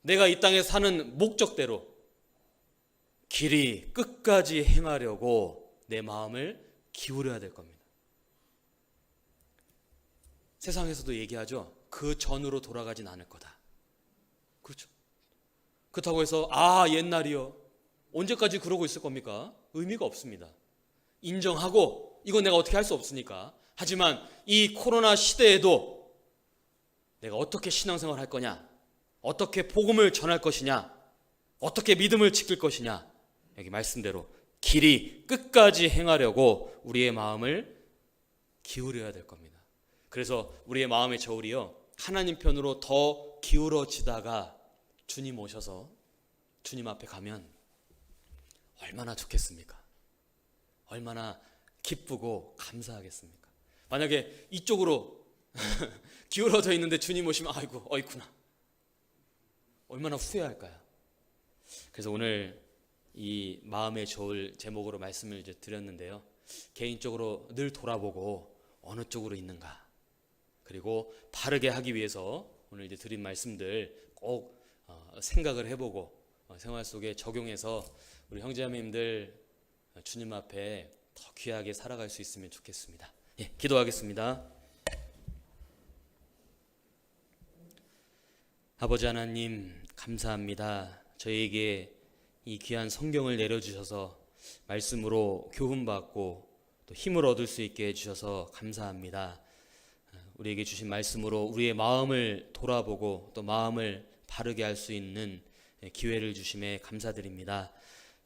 내가 이 땅에 사는 목적대로 길이 끝까지 행하려고 내 마음을 기울여야 될 겁니다. 세상에서도 얘기하죠. 그 전으로 돌아가진 않을 거다. 그렇죠. 그렇다고 해서 옛날이요. 언제까지 그러고 있을 겁니까? 의미가 없습니다. 인정하고 이건 내가 어떻게 할 수 없으니까. 하지만 이 코로나 시대에도 내가 어떻게 신앙생활 할 거냐, 어떻게 복음을 전할 것이냐, 어떻게 믿음을 지킬 것이냐, 여기 말씀대로 길이 끝까지 행하려고 우리의 마음을 기울여야 될 겁니다. 그래서 우리의 마음의 저울이요, 하나님 편으로 더 기울어지다가 주님 오셔서 주님 앞에 가면 얼마나 좋겠습니까? 얼마나 기쁘고 감사하겠습니까? 만약에 이쪽으로 기울어져 있는데 주님 오시면 아이고 어이구나, 얼마나 후회할까요? 그래서 오늘 이 마음의 저울 제목으로 말씀을 이제 드렸는데요. 개인적으로 늘 돌아보고 어느 쪽으로 있는가, 그리고 바르게 하기 위해서 오늘 이제 드린 말씀들 꼭 생각을 해보고 생활 속에 적용해서 우리 형제자매님들 주님 앞에 더 귀하게 살아갈 수 있으면 좋겠습니다. 예, 기도하겠습니다. 아버지 하나님 감사합니다. 저희에게 이 귀한 성경을 내려주셔서 말씀으로 교훈받고 또 힘을 얻을 수 있게 해주셔서 감사합니다. 우리에게 주신 말씀으로 우리의 마음을 돌아보고 또 마음을 바르게 할 수 있는 기회를 주심에 감사드립니다.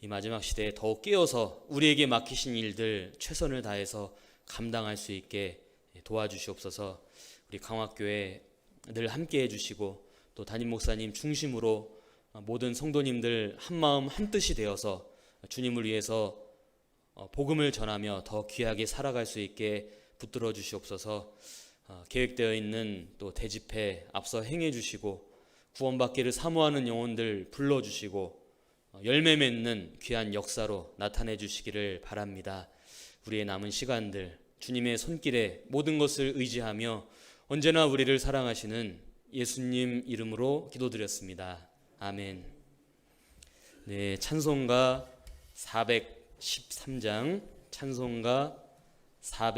이 마지막 시대에 더욱 깨어서 우리에게 맡기신 일들 최선을 다해서 감당할 수 있게 도와주시옵소서. 우리 강화교회 늘 함께 해주시고 또 담임 목사님 중심으로 모든 성도님들 한마음 한뜻이 되어서 주님을 위해서 복음을 전하며 더 귀하게 살아갈 수 있게 붙들어 주시옵소서. 계획되어 있는 또 대집회 앞서 행해 주시고 구원받기를 사모하는 영혼들 불러주시고 열매 맺는 귀한 역사로 나타내 주시기를 바랍니다. 우리의 남은 시간들 주님의 손길에 모든 것을 의지하며 언제나 우리를 사랑하시는 예수님 이름으로 기도드렸습니다. 아멘. 네, 찬송가 413장, 찬송가 4